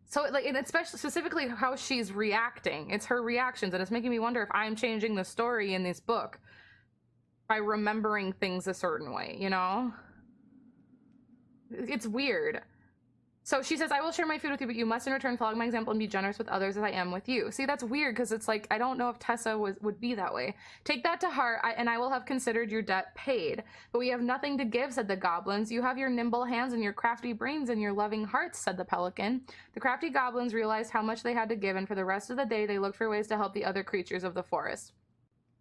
Speaker 1: So like, and especially specifically how she's reacting. It's her reactions, and it's making me wonder if I'm changing the story in this book by remembering things a certain way, you know? It's weird. So she says, I will share my food with you, but you must in return follow my example and be generous with others as I am with you. See, that's weird, because it's like, I don't know if Tessa would be that way. Take that to heart, and I will have considered your debt paid. But we have nothing to give, said the goblins. You have your nimble hands and your crafty brains and your loving hearts, said the pelican. The crafty goblins realized how much they had to give, and for the rest of the day, they looked for ways to help the other creatures of the forest.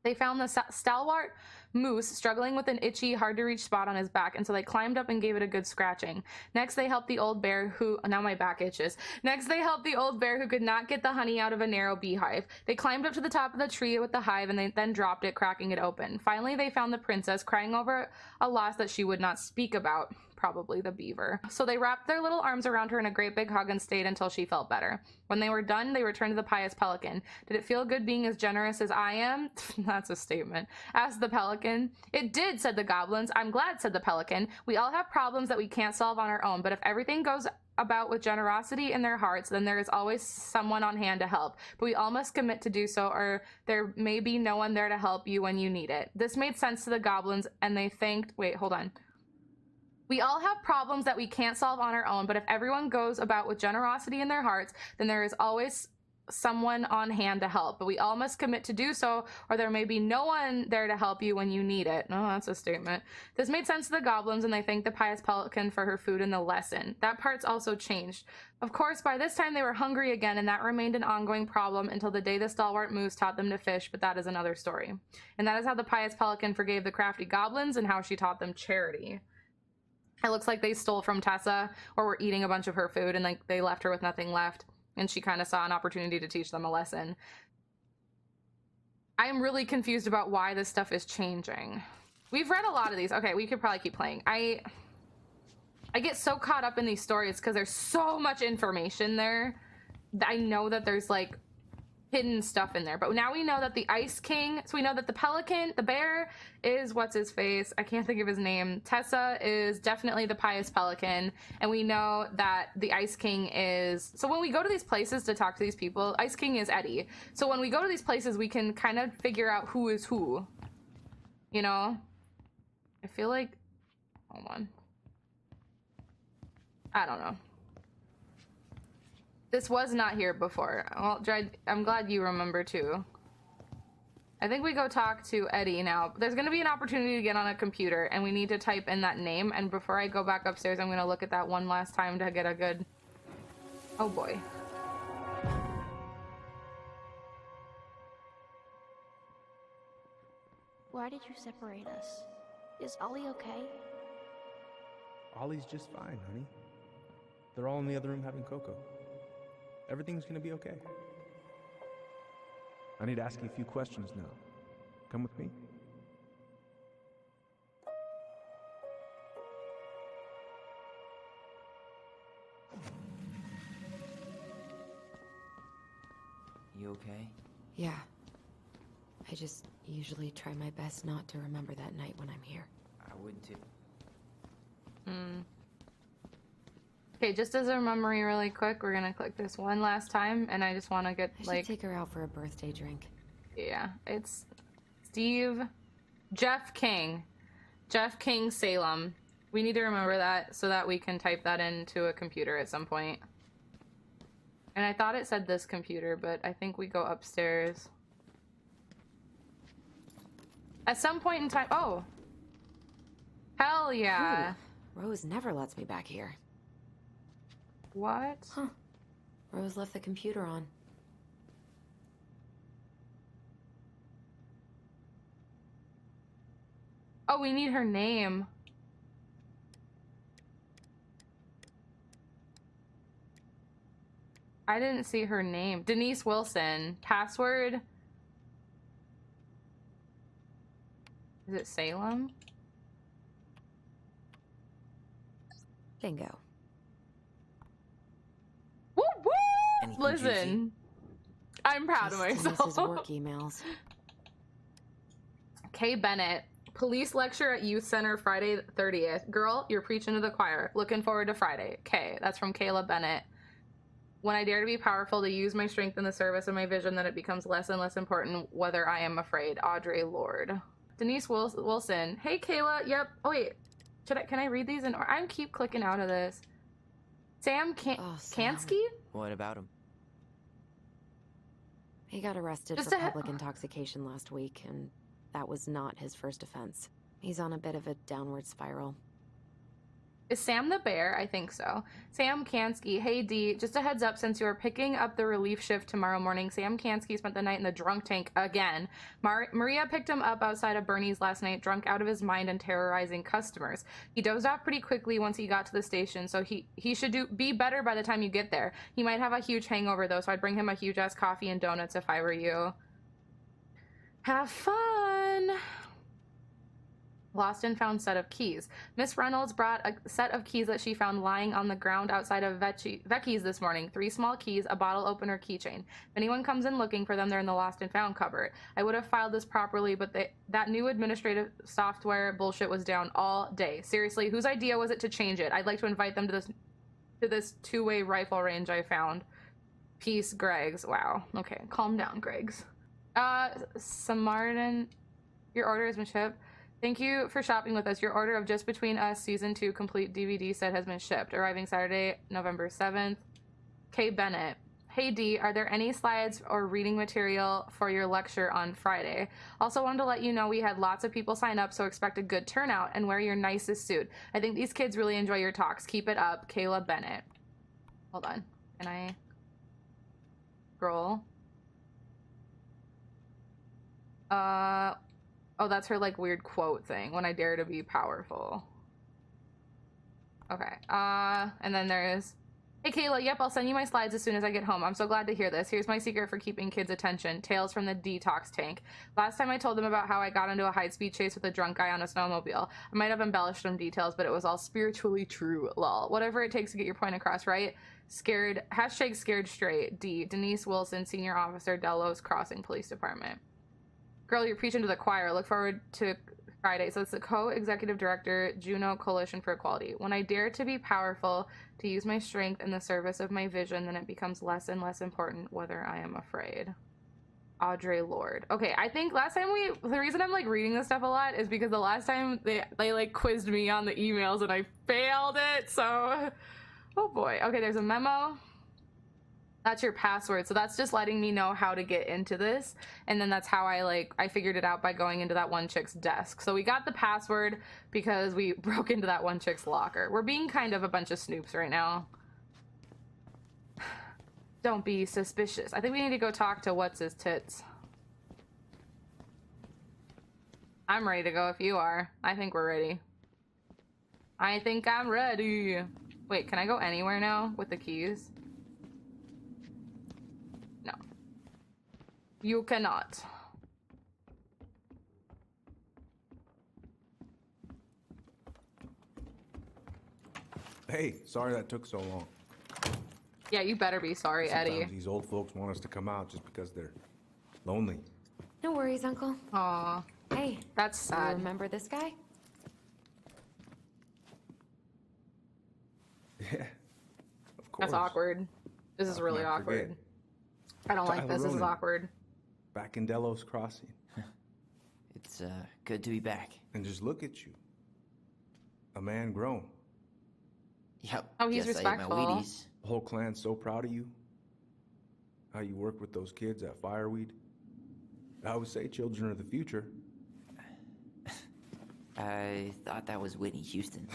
Speaker 1: They found the stalwart moose struggling with an itchy, hard-to-reach spot on his back, and so they climbed up and gave it a good scratching. Next, they helped the old bear who... Now my back itches. Next, they helped the old bear who could not get the honey out of a narrow beehive. They climbed up to the top of the tree with the hive, and they then dropped it, cracking it open. Finally, they found the princess, crying over a loss that she would not speak about. Probably the beaver. So they wrapped their little arms around her in a great big hug and stayed until she felt better. When they were done, they returned to the pious pelican. Did it feel good being as generous as I am? That's a statement. Asked the pelican. It did, said the goblins. I'm glad, said the pelican. We all have problems that we can't solve on our own, but if everything goes about with generosity in their hearts, then there is always someone on hand to help. But we all must commit to do so, or there may be no one there to help you when you need it. This made sense to the goblins, and they thanked... Wait, hold on. We all have problems that we can't solve on our own, but if everyone goes about with generosity in their hearts, then there is always someone on hand to help. But we all must commit to do so, or there may be no one there to help you when you need it. Oh, that's a statement. This made sense to the goblins, and they thanked the pious pelican for her food and the lesson. That part's also changed. Of course, by this time they were hungry again, and that remained an ongoing problem until the day the stalwart moose taught them to fish, but that is another story. And that is how the pious pelican forgave the crafty goblins and how she taught them charity. It looks like they stole from Tessa or were eating a bunch of her food and like they left her with nothing left. And she kind of saw an opportunity to teach them a lesson. I am really confused about why this stuff is changing. We've read a lot of these. Okay, we could probably keep playing. I get so caught up in these stories because there's so much information there. I know that there's like hidden stuff in there, but now we know that the Ice King, so we know that the pelican, the bear is what's his face, I can't think of his name. Tessa is definitely the pious pelican, and we know that the Ice King is, so when we go to these places to talk to these people, Ice King is Eddie. So when we go to these places, we can kind of figure out who is who, you know? I feel like, hold on, I don't know. This was not here before. Well, I'm glad you remember too. I think we go talk to Eddie now. There's going to be an opportunity to get on a computer, and we need to type in that name. And before I go back upstairs, I'm going to look at that one last time to get a good... Oh boy.
Speaker 8: Why did you separate us? Is Ollie okay?
Speaker 4: Ollie's just fine, honey. They're all in the other room having cocoa. Everything's gonna be okay. I need to ask you a few questions now. Come with me.
Speaker 2: You okay?
Speaker 3: Yeah. I just usually try my best not to remember that night when I'm here.
Speaker 2: I would too.
Speaker 1: Okay, just as a memory really quick, we're gonna click this one last time, and I just want to get
Speaker 3: I
Speaker 1: like...
Speaker 3: should take her out for a birthday drink.
Speaker 1: Yeah, it's Jeff King Salem. We need to remember that so that we can type that into a computer at some point. And I thought it said this computer, but I think we go upstairs. At some point in time... Oh! Hell yeah!
Speaker 3: Ooh, Rose never lets me back here.
Speaker 1: What?
Speaker 3: Huh. Rose left the computer on.
Speaker 1: Oh, we need her name. I didn't see her name. Denise Wilson. Password? Is it Salem?
Speaker 3: Bingo.
Speaker 1: Woo woo!
Speaker 2: Anything
Speaker 1: Listen, I'm proud of
Speaker 3: Just
Speaker 1: myself.
Speaker 3: Denise's work emails.
Speaker 1: Kay Bennett, police lecture at youth center Friday 30th. Girl, you're preaching to the choir. Looking forward to Friday. Kay, that's from Kayla Bennett. When I dare to be powerful, to use my strength in the service of my vision, that it becomes less and less important whether I am afraid. Audre Lorde. Denise Wilson. Hey Kayla. Yep. Oh wait. Can I read these? I'm keep clicking out of this. Sam Kansky?
Speaker 2: What about him?
Speaker 3: He got arrested
Speaker 1: Just
Speaker 3: for
Speaker 1: a-
Speaker 3: public intoxication last week, and that was not his first offense. He's on a bit of a downward spiral.
Speaker 1: Is Sam the bear? I think so. Sam Kansky. Hey D, just a heads up, since you are picking up the relief shift tomorrow morning, Sam Kansky spent the night in the drunk tank again. Maria picked him up outside of Bernie's last night, drunk out of his mind and terrorizing customers. He dozed off pretty quickly once he got to the station, so he should be better by the time you get there. He might have a huge hangover though, so I'd bring him a huge ass coffee and donuts if I were you. Have fun! Lost and found set of keys. Miss Reynolds brought a set of keys that she found lying on the ground outside of Vecchi's this morning. 3 small keys, a bottle opener, keychain. If anyone comes in looking for them, they're in the lost and found cupboard. I would have filed this properly, but that new administrative software bullshit was down all day. Seriously, whose idea was it to change it? I'd like to invite them to this two-way rifle range I found. Peace, Greggs. Wow. Okay, calm down, Greggs. Samarden, your order has been shipped. Thank you for shopping with us. Your order of Just Between Us Season 2 complete DVD set has been shipped, arriving Saturday, November 7th. Kay Bennett. Hey D, are there any slides or reading material for your lecture on Friday? Also wanted to let you know we had lots of people sign up, so expect a good turnout and wear your nicest suit. I think these kids really enjoy your talks. Keep it up. Kayla Bennett. Hold on. Can I scroll? Oh, that's her like weird quote thing. When I dare to be powerful. Okay. And then there's, hey Kayla, yep, I'll send you my slides as soon as I get home. I'm so glad to hear this. Here's my secret for keeping kids' attention. Tales from the detox tank. Last time I told them about how I got into a high-speed chase with a drunk guy on a snowmobile. I might have embellished some details, but it was all spiritually true, lol. Whatever it takes to get your point across, right? Scared, hashtag scared straight. D. Denise Wilson, senior officer, Delos Crossing Police Department. Girl, you're preaching to the choir. Look forward to Friday. So it's the co-executive director, Juno Coalition for Equality. When I dare to be powerful, to use my strength in the service of my vision, then it becomes less and less important whether I am afraid. Audre Lorde. Okay, I think last time the reason I'm like reading this stuff a lot is because the last time they like quizzed me on the emails and I failed it, so oh boy. Okay, there's a memo. That's your password. So that's just letting me know how to get into this. And then that's how I figured it out by going into that one chick's desk. So we got the password because we broke into that one chick's locker. We're being kind of a bunch of snoops right now. Don't be suspicious. I think we need to go talk to what's his tits. I'm ready to go if you are. I think we're ready. I think I'm ready. Wait, can I go anywhere now with the keys? No. You cannot.
Speaker 6: Hey, sorry that took so long.
Speaker 1: Yeah, you better be sorry,
Speaker 6: Sometimes
Speaker 1: Eddie.
Speaker 6: these old folks want us to come out just because they're lonely.
Speaker 3: No worries, Uncle.
Speaker 1: Aw,
Speaker 3: Hey,
Speaker 1: that's
Speaker 3: you
Speaker 1: sad.
Speaker 3: remember this guy?
Speaker 6: Yeah, of course.
Speaker 1: That's awkward. This is
Speaker 6: How
Speaker 1: really
Speaker 6: can I
Speaker 1: awkward.
Speaker 6: forget?
Speaker 1: I don't like
Speaker 6: Tyler
Speaker 1: this. This is
Speaker 6: Ronan.
Speaker 1: awkward.
Speaker 6: Back in Delos Crossing.
Speaker 2: It's good to be back.
Speaker 6: And just look at you. A man grown.
Speaker 2: Yep.
Speaker 1: Oh, he's
Speaker 2: guess I ate my
Speaker 1: respectful.
Speaker 2: Wheaties.
Speaker 6: The whole clan's so proud of you. How you work with those kids at Fireweed. I always say children are the future.
Speaker 2: I thought that was Whitney Houston.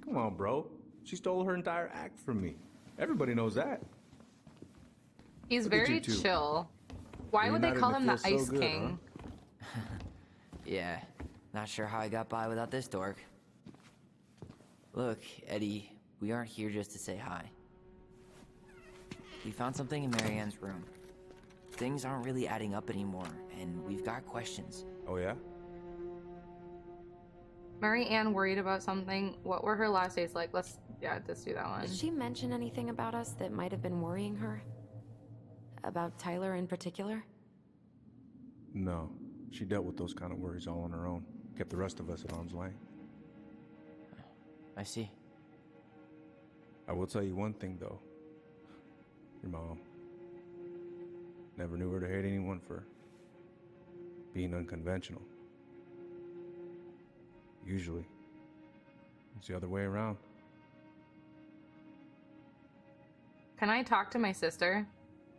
Speaker 6: Come on, bro. She stole her entire act from me. Everybody knows that.
Speaker 1: He's
Speaker 6: Look at
Speaker 1: very
Speaker 6: you two.
Speaker 1: chill. Why
Speaker 6: You're
Speaker 1: would they
Speaker 6: united
Speaker 1: call
Speaker 6: to
Speaker 1: him the
Speaker 6: feel so
Speaker 1: Ice
Speaker 6: good,
Speaker 1: King?
Speaker 2: Yeah, not sure how I got by without this dork. Look, Eddie, we aren't here just to say hi. We found something in Marianne's room. Things aren't really adding up anymore, and we've got questions.
Speaker 6: Oh, yeah?
Speaker 1: Mary Ann worried about something. What were her last days like? Let's do that one.
Speaker 3: Did she mention anything about us that might have been worrying her? About Tyler in particular?
Speaker 6: No. She dealt with those kind of worries all on her own. Kept the rest of us at arm's length.
Speaker 2: I see.
Speaker 6: I will tell you one thing, though. Your mom. Never knew her to hate anyone for being unconventional. Usually, it's the other way around.
Speaker 1: Can I talk to my sister?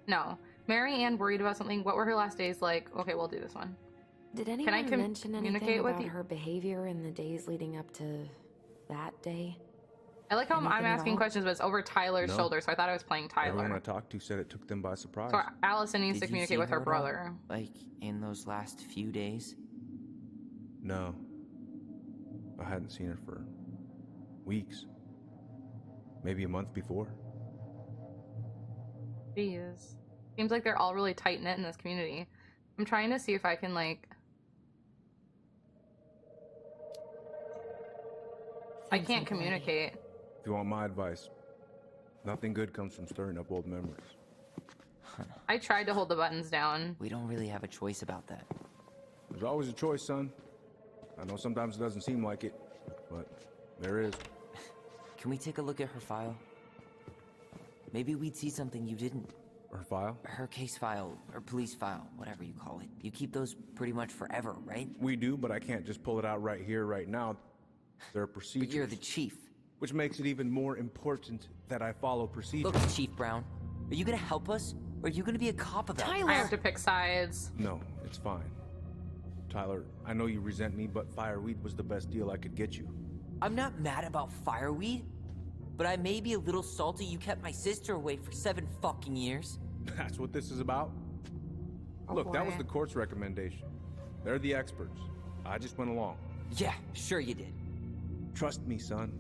Speaker 1: No. Mary Ann worried about something. What were her last days like? Okay, we'll do this one.
Speaker 3: Did anyone mention
Speaker 1: communicate
Speaker 3: anything
Speaker 1: with
Speaker 3: about
Speaker 1: you?
Speaker 3: her behavior in the days leading up to that day?
Speaker 1: I like how I'm
Speaker 3: Anything at
Speaker 1: asking
Speaker 3: all?
Speaker 1: questions, but it's over Tyler's
Speaker 6: No.
Speaker 1: shoulder, so I thought I was playing
Speaker 6: Everyone I
Speaker 1: Tyler.
Speaker 6: talked to said it took them by surprise.
Speaker 1: So Allison needs
Speaker 2: Did
Speaker 1: to
Speaker 2: you see
Speaker 1: communicate with her
Speaker 2: at all?
Speaker 1: brother.
Speaker 2: Like, in those last few days?
Speaker 6: No. I hadn't seen her for weeks. Maybe a month before.
Speaker 1: Jeez. Seems like they're all really tight-knit in this community. I'm trying to see if I can, like... I
Speaker 3: Thanks,
Speaker 1: can't
Speaker 3: Uncle Eddie.
Speaker 1: communicate.
Speaker 6: If you want my advice, nothing good comes from stirring up old memories.
Speaker 1: I tried to hold the buttons down.
Speaker 2: We don't really have a choice about that.
Speaker 6: There's always a choice, son. I know sometimes it doesn't seem like it, but there is.
Speaker 2: Can we take a look at her file? Maybe we'd see something you didn't.
Speaker 6: Her file?
Speaker 2: Her case file, or police file, whatever you call it. You keep those pretty much forever, right?
Speaker 6: We do, but I can't just pull it out right here, right now. There are procedures.
Speaker 2: But you're the chief.
Speaker 6: Which makes it even more important that I follow procedures.
Speaker 2: Look, Chief Brown, are you gonna help us? Or are you gonna be a cop about it?
Speaker 1: I have to pick sides.
Speaker 6: No, it's fine. Tyler, I know you resent me, but Fireweed was the best deal I could get you.
Speaker 2: I'm not mad about Fireweed, but I may be a little salty you kept my sister away for 7 fucking years.
Speaker 6: That's what this is about?
Speaker 1: Oh,
Speaker 6: Look, that
Speaker 1: boy.
Speaker 6: was the court's recommendation. They're the experts. I just went along.
Speaker 2: Yeah, sure you did.
Speaker 6: Trust me, son.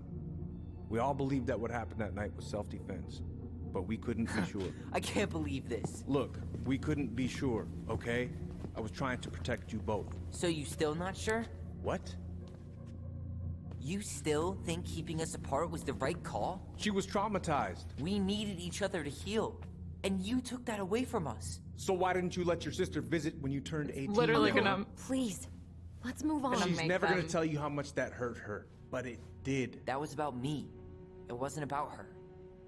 Speaker 6: We all believed that what happened that night was self-defense, but we couldn't be sure.
Speaker 2: I can't believe this.
Speaker 6: Look, we couldn't be sure, okay? I was trying to protect you both.
Speaker 2: So you still not sure?
Speaker 6: What?
Speaker 2: You still think keeping us apart was the right call?
Speaker 6: She was traumatized.
Speaker 2: We needed each other to heal, and you took that away from us.
Speaker 6: So why didn't you let your sister visit when you turned 18?
Speaker 1: Literally gonna...
Speaker 3: Please, let's move on.
Speaker 6: She's never gonna
Speaker 1: them.
Speaker 6: tell you how much that hurt her, but it did.
Speaker 2: That was about me. It wasn't about her.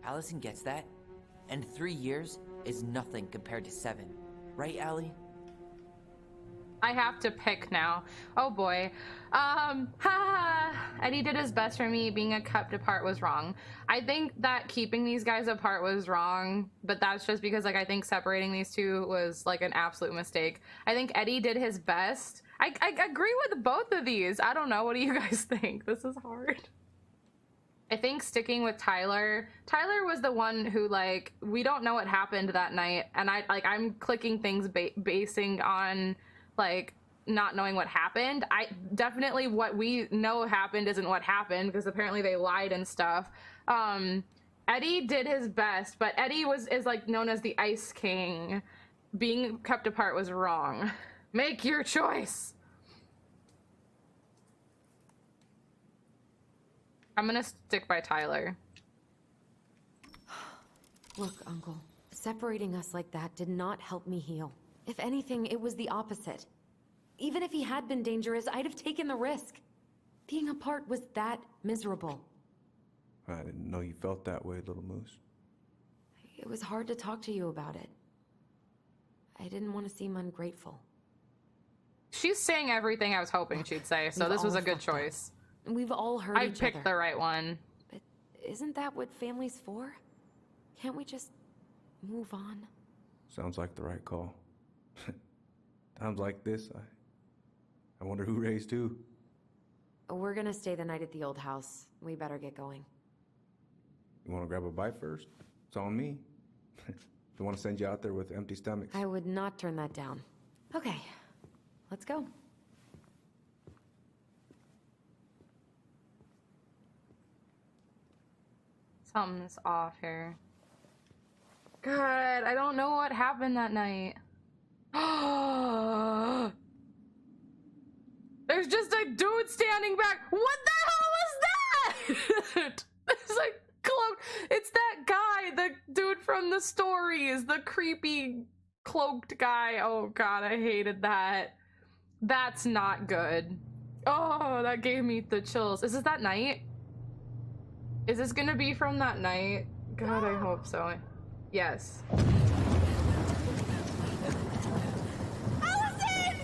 Speaker 2: Alyson gets that. And 3 years is nothing compared to 7. Right, Allie?
Speaker 1: I have to pick now. Oh boy. Eddie did his best for me. Being kept apart was wrong. I think that keeping these guys apart was wrong, but that's just because like I think separating these two was like an absolute mistake. I think Eddie did his best. I agree with both of these. I don't know. What do you guys think? This is hard. I think sticking with Tyler was the one who like we don't know what happened that night, and I'm clicking things basing on like not knowing what happened. I definitely what we know happened isn't what happened because apparently they lied and stuff. Eddie did his best, but Eddie is like known as the Ice King. Being kept apart was wrong. Make your choice. I'm gonna stick by Tyler.
Speaker 3: Look, Uncle, separating us like that did not help me heal. If anything, it was the opposite. Even if he had been dangerous, I'd have taken the risk. Being apart was that miserable.
Speaker 6: I didn't know you felt that way, little moose.
Speaker 3: It was hard to talk to you about it. I didn't want to seem ungrateful.
Speaker 1: She's saying everything I was hoping she'd say, so this was a good choice.
Speaker 3: We've all heard
Speaker 1: I
Speaker 3: each
Speaker 1: picked
Speaker 3: other.
Speaker 1: the right one.
Speaker 3: But isn't that what family's for? Can't we just move on?
Speaker 6: Sounds like the right call. Times like this, I wonder who raised who.
Speaker 3: We're gonna stay the night at the old house. We better get going.
Speaker 6: You want to grab a bite first? It's on me. Don't want to send you out there with empty stomachs.
Speaker 3: I would not turn that down. Okay, let's go.
Speaker 1: Something's off here. God, I don't know what happened that night. There's just a dude standing back. What the hell was that? It's like cloaked. It's that guy, the dude from the stories, the creepy cloaked guy. Oh God, I hated that. That's not good. Oh, that gave me the chills. Is this that night? Is this gonna be from that night? God, I hope so. Yes.
Speaker 7: Alyson!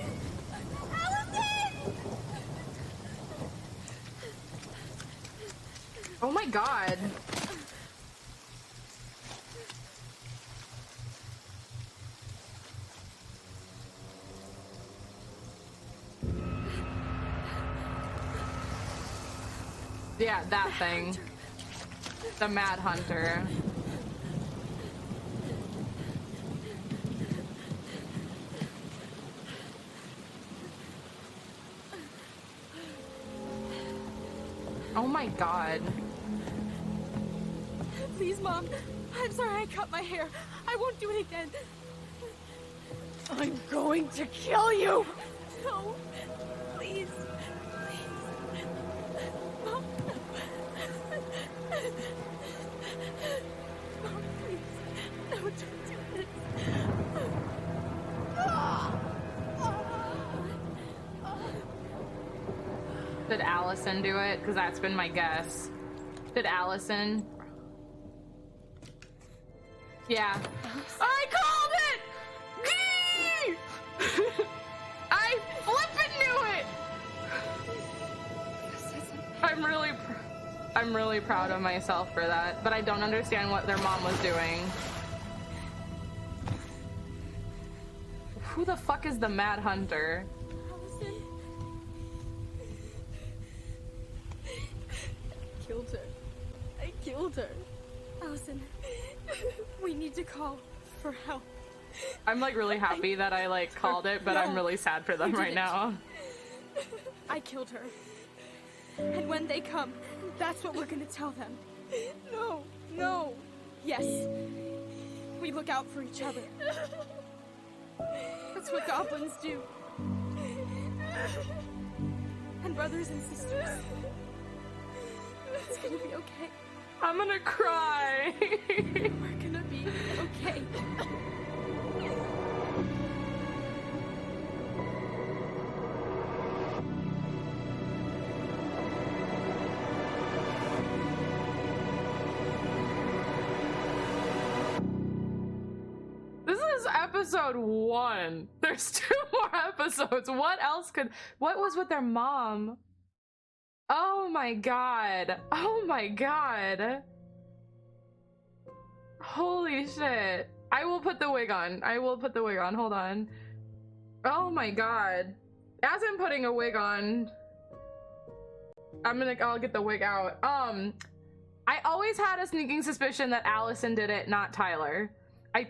Speaker 7: Alyson!
Speaker 1: Oh my God. Yeah, that thing. The Mad Hunter. Oh my God.
Speaker 7: Please, Mom. I'm sorry I cut my hair. I won't do it again. I'm going to kill you! No. Please. Please. Mom. Mom, please. No, don't do this.
Speaker 1: Did Alyson do it? Because that's been my guess. Did Alyson? Yeah. I called it! I flippin' knew it! I'm really proud of myself for that, but I don't understand what their mom was doing. Who the fuck is the Mad Hunter?
Speaker 7: Alyson. Killed her. I killed her. Alyson, we need to call for help.
Speaker 1: I'm like really happy that I like called it, but I'm really sad for them right now.
Speaker 7: I killed her. And when they come, That's what we're gonna tell them. No, no. Yes. We look out for each other. That's what goblins do. And brothers and sisters. It's gonna be okay.
Speaker 1: I'm gonna cry.
Speaker 7: We're gonna be okay.
Speaker 1: This is episode 1. There's 2 more episodes. What was with their mom? Oh my god. Oh my god. Holy shit. I will put the wig on. Hold on. Oh my god. As I'm putting a wig on, I'll get the wig out. I always had a sneaking suspicion that Alyson did it, not Tyler. I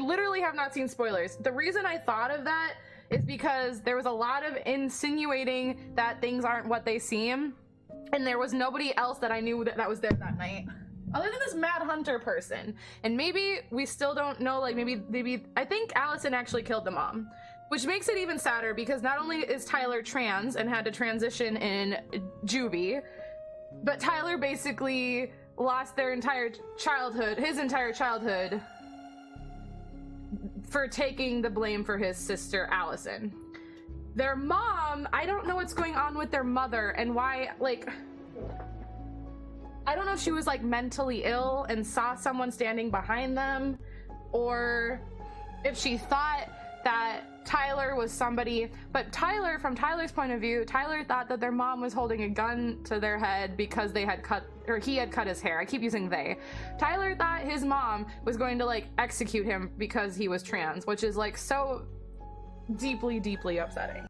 Speaker 1: literally have not seen spoilers. The reason I thought of that is because there was a lot of insinuating that things aren't what they seem, and there was nobody else that I knew that was there that night other than this Mad Hunter person. And maybe we still don't know, like maybe I think Alyson actually killed the mom, which makes it even sadder because not only is Tyler trans and had to transition in juvie, but Tyler basically lost his entire childhood for taking the blame for his sister Alyson. Their mom, I don't know what's going on with their mother and why, like, I don't know if she was like mentally ill and saw someone standing behind them, or if she thought that Tyler was somebody, but Tyler, from Tyler's point of view, Tyler thought that their mom was holding a gun to their head because he had cut his hair. I keep using they. Tyler thought his mom was going to like execute him because he was trans, which is like so deeply, deeply upsetting.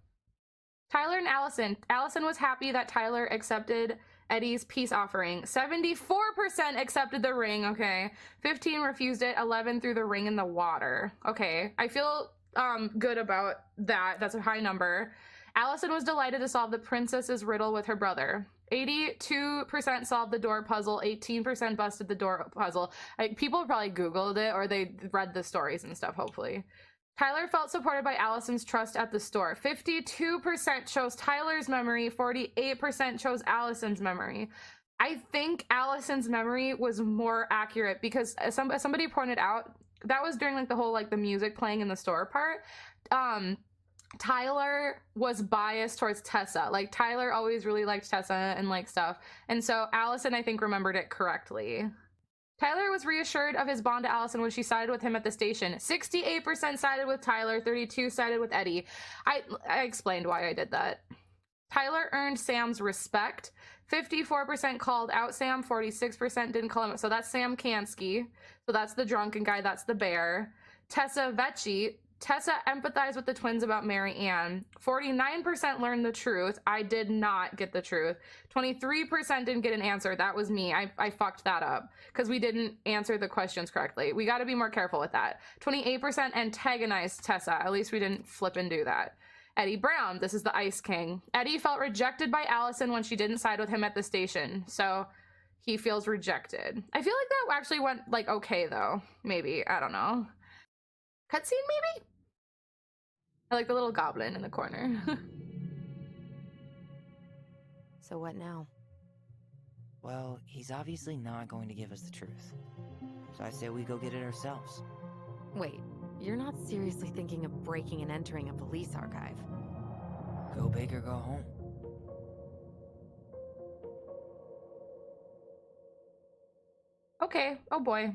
Speaker 1: Tyler and Alyson. Alyson was happy that Tyler accepted Eddie's peace offering. 74% accepted the ring, okay. 15 refused it, 11 threw the ring in the water. Okay, I feel good about that. That's a high number. Alyson was delighted to solve the princess's riddle with her brother. 82% solved the door puzzle, 18% busted the door puzzle. People probably Googled it or they read the stories and stuff, hopefully. Tyler felt supported by Alyson's trust at the store. 52% chose Tyler's memory, 48% chose Alyson's memory. I think Alyson's memory was more accurate because as somebody pointed out, that was during like the whole like the music playing in the store part. Tyler was biased towards Tessa. Like Tyler always really liked Tessa and like stuff. And so Alyson, I think, remembered it correctly. Tyler was reassured of his bond to Alyson when she sided with him at the station. 68% sided with Tyler, 32% sided with Eddie. I explained why I did that. Tyler earned Sam's respect. 54% called out Sam, 46% didn't call him. So that's Sam Kansky. So that's the drunken guy, that's the bear. Tessa Vecchi. Tessa empathized with the twins about Mary Ann. 49% learned the truth. I did not get the truth. 23% didn't get an answer. That was me. I fucked that up because we didn't answer the questions correctly. We got to be more careful with that. 28% antagonized Tessa. At least we didn't flip and do that. Eddie Brown, this is the Ice King. Eddie felt rejected by Alyson when she didn't side with him at the station. So he feels rejected. I feel like that actually went like okay though. Maybe. I don't know. Cutscene maybe? I like the little goblin in the corner.
Speaker 3: So what now?
Speaker 2: Well, he's obviously not going to give us the truth. So I say we go get it ourselves.
Speaker 3: Wait, you're not seriously thinking of breaking and entering a police archive?
Speaker 2: Go big or go home.
Speaker 1: Okay, oh boy.